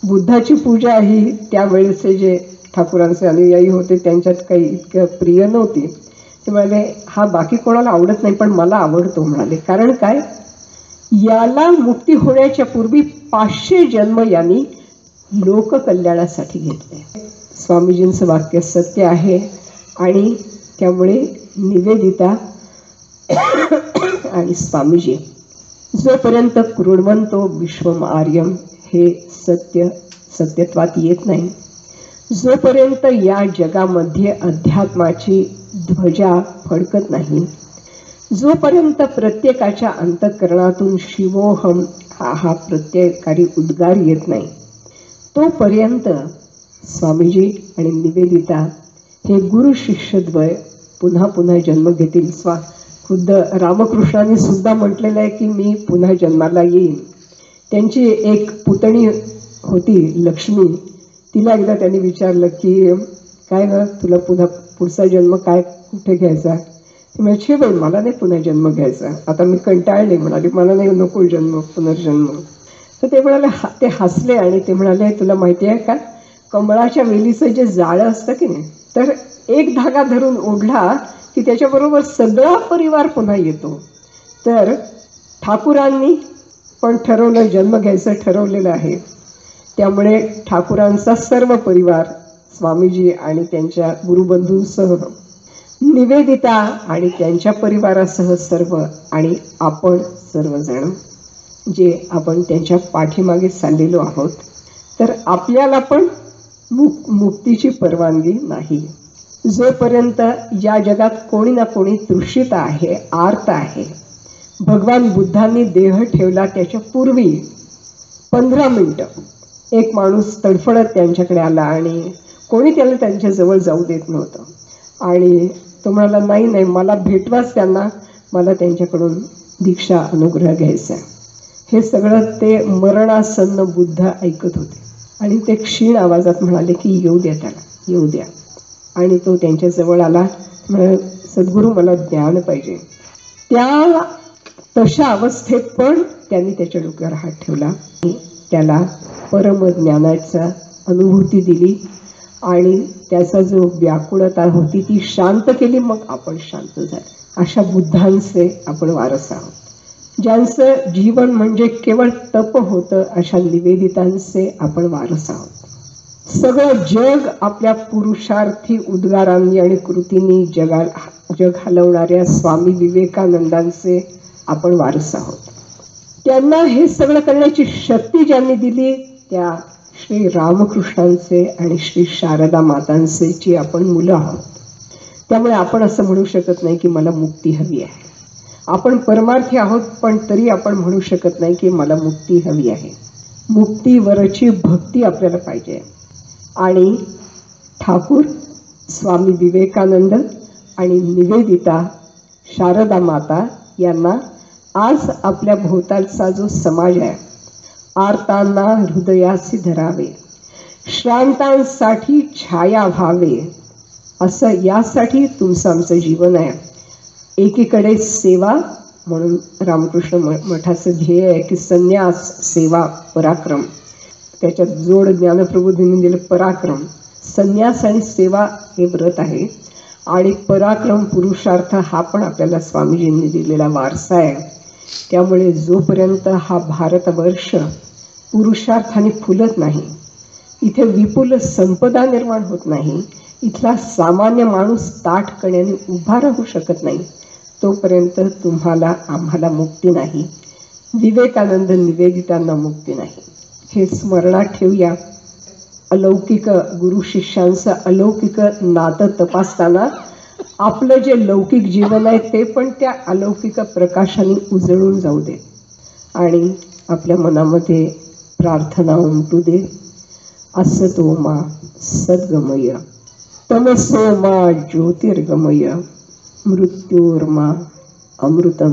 बुद्धाची पूजा ही त्यावेळेचे जे ठाकूरांचे अनुयायी होते त्यांच्यात काही इतकं प्रिय नव्हती. ते म्हणाले हा बाकी कोणाला आवडत नाही पण मला आवडतो म्हणाले. कारण काय, याला मुक्ती होण्याच्या पूर्वी 500 जन्म यांनी लोककल्याणासाठी घेतले. स्वामीजींचं वाक्य सत्य आहे आणि त्यामुळे निवेदिता आणि स्वामीजी जोपर्यंत कृण्वन्तो विश्वम आर्यम हे सत्यत्वात येत नाही, जोपर्यंत या जगामध्ये अध्यात्माची ध्वजा फडकत नाही, जोपर्यंत प्रत्येकाच्या अंतःकरणातून शिवोहम हा प्रत्येकारी उद्गार येत नाही, तोपर्यंत स्वामीजी आणि निवेदिता हे गुरु शिष्यद्वय पुन्हा पुन्हा जन्म घेतील. खुद्द रामकृष्णांनी सुद्धा म्हटलेलं आहे की मी पुन्हा जन्माला येईन. त्यांची एक पुतणी होती लक्ष्मी, तिला एकदा त्यांनी विचारलं की काय ग तुला पुढचा जन्म काय कुठे घ्यायचा. ती म्हणाली बाई मला नाही पुन्हा जन्म घ्यायचा, आता मी कंटाळले म्हणाली, मला नाही नको जन्म पुनर्जन्म. तर ते म्हणाले ते हसले आणि ते म्हणाले तुला माहिती आहे का, कमळाच्या वेलीचं जे जाळं असतं की नाही, तर एक धागा धरून ओढला की त्याच्याबरोबर सगळा परिवार पुन्हा येतो. तर ठाकूरांनी पण ठरवलं, जन्म घ्यायचं ठरवलेलं आहे. त्यामुळे ठाकूरांचा सर्व परिवार स्वामीजी आणि त्यांच्या गुरुबंधूंसह, निवेदिता आणि त्यांच्या परिवारासह सर्व, आणि आपण सर्वजण जे आपण त्यांच्या पाठीमागे चाललेलो आहोत, तर आपल्याला पण मुक्तीची परवानगी नाही. जोपर्यंत या जगात कोणी ना कोणी तृषित आहे, आर्त आहे. भगवान बुद्धांनी देह ठेवला त्याच्या पूर्वी 15 मिनिटं एक माणूस तडफडत त्यांच्याकडे आला आणि कोणी त्याला त्यांच्याजवळ जाऊ देत नव्हतं. आणि तो म्हणाला नाही नाही मला भेटवाच त्यांना, मला त्यांच्याकडून दीक्षा अनुग्रह घ्यायचा. हे सगळं ते मरणासन्न बुद्ध ऐकत होते आणि ते क्षीण आवाजात म्हणाले की येऊ द्या त्याला, येऊ द्या. आणि तो त्यांच्याजवळ आला, म्हणाले सद्गुरू मला ज्ञान पाहिजे. त्या तशा अवस्थेत पण त्यांनी त्याच्या डोक्यावर हात ठेवला, त्याला परमज्ञानाचा अनुभूती दिली आणि त्याचा जो व्याकुळता होती ती शांत केली. मग आपण शांत झालो. अशा बुद्धांचे आपण वारस आहोत. ज्यांचं जीवन म्हणजे केवळ तप होतं अशा निवेदितांचे आपण वारस आहोत. सगळं जग आपल्या पुरुषार्थी उद्गारांनी आणि कृतींनी जग हलवणाऱ्या स्वामी विवेकानंदांचे आपण वारस आहोत. त्यांना हे सगळं करण्याची शक्ती ज्यांनी दिली त्या श्री रामकृष्णांचे आणि श्री शारदा मातांचे आपण मुलं आहोत. त्यामुळे आपण असं म्हणू शकत नाही की मला मुक्ती हवी आहे. आपण परमार्थी आहोत पण तरी आपण म्हणू शकत नाही की मला मुक्ती हवी आहे. मुक्तीवरची भक्ती आपल्याला पाहिजे. आणि ठाकूर स्वामी विवेकानंद आणि निवेदिता शारदा माता यांना आज आपल्या भोवतालचा जो समाज आहे, आर्तांना हृदयासी धरावे, श्रांतांसाठी छाया व्हावे, असं यासाठी तुमचं आमचं जीवन आहे. एकीकडे सेवा म्हणून रामकृष्ण मठाचं ध्येय आहे की संन्यास सेवा पराक्रम. त्याच्यात जोड ज्ञानप्रबोधींनी दिलं पराक्रम. संन्यास आणि सेवा हे व्रत आहे आणि पराक्रम पुरुषार्थ हा पण आपल्याला स्वामीजींनी दिलेला वारसा आहे. त्यामुळे जोपर्यंत हा भारतवर्ष पुरुषार्थाने फुलत नाही, इथे विपुल संपदा निर्माण होत नाही, इथला सामान्य माणूस ताठकण्याने उभा राहू शकत नाही, तोपर्यंत तुम्हाला आम्हाला मुक्ती नाही. विवेकानंद निवेदितांना मुक्ती नाही. हे स्मरणात ठेवूया. अलौकिक गुरु शिष्यांचं अलौकिक नातं तपासताना आपलं जे लौकिक जीवन आहे ते पण त्या अलौकिक प्रकाशाने उजळून जाऊ दे आणि आपल्या मनामध्ये प्रार्थना उमटू दे. असतो मा सद्गमय, तमसो मा ज्योतिर्गमय, मृत्योर्मा अमृतम.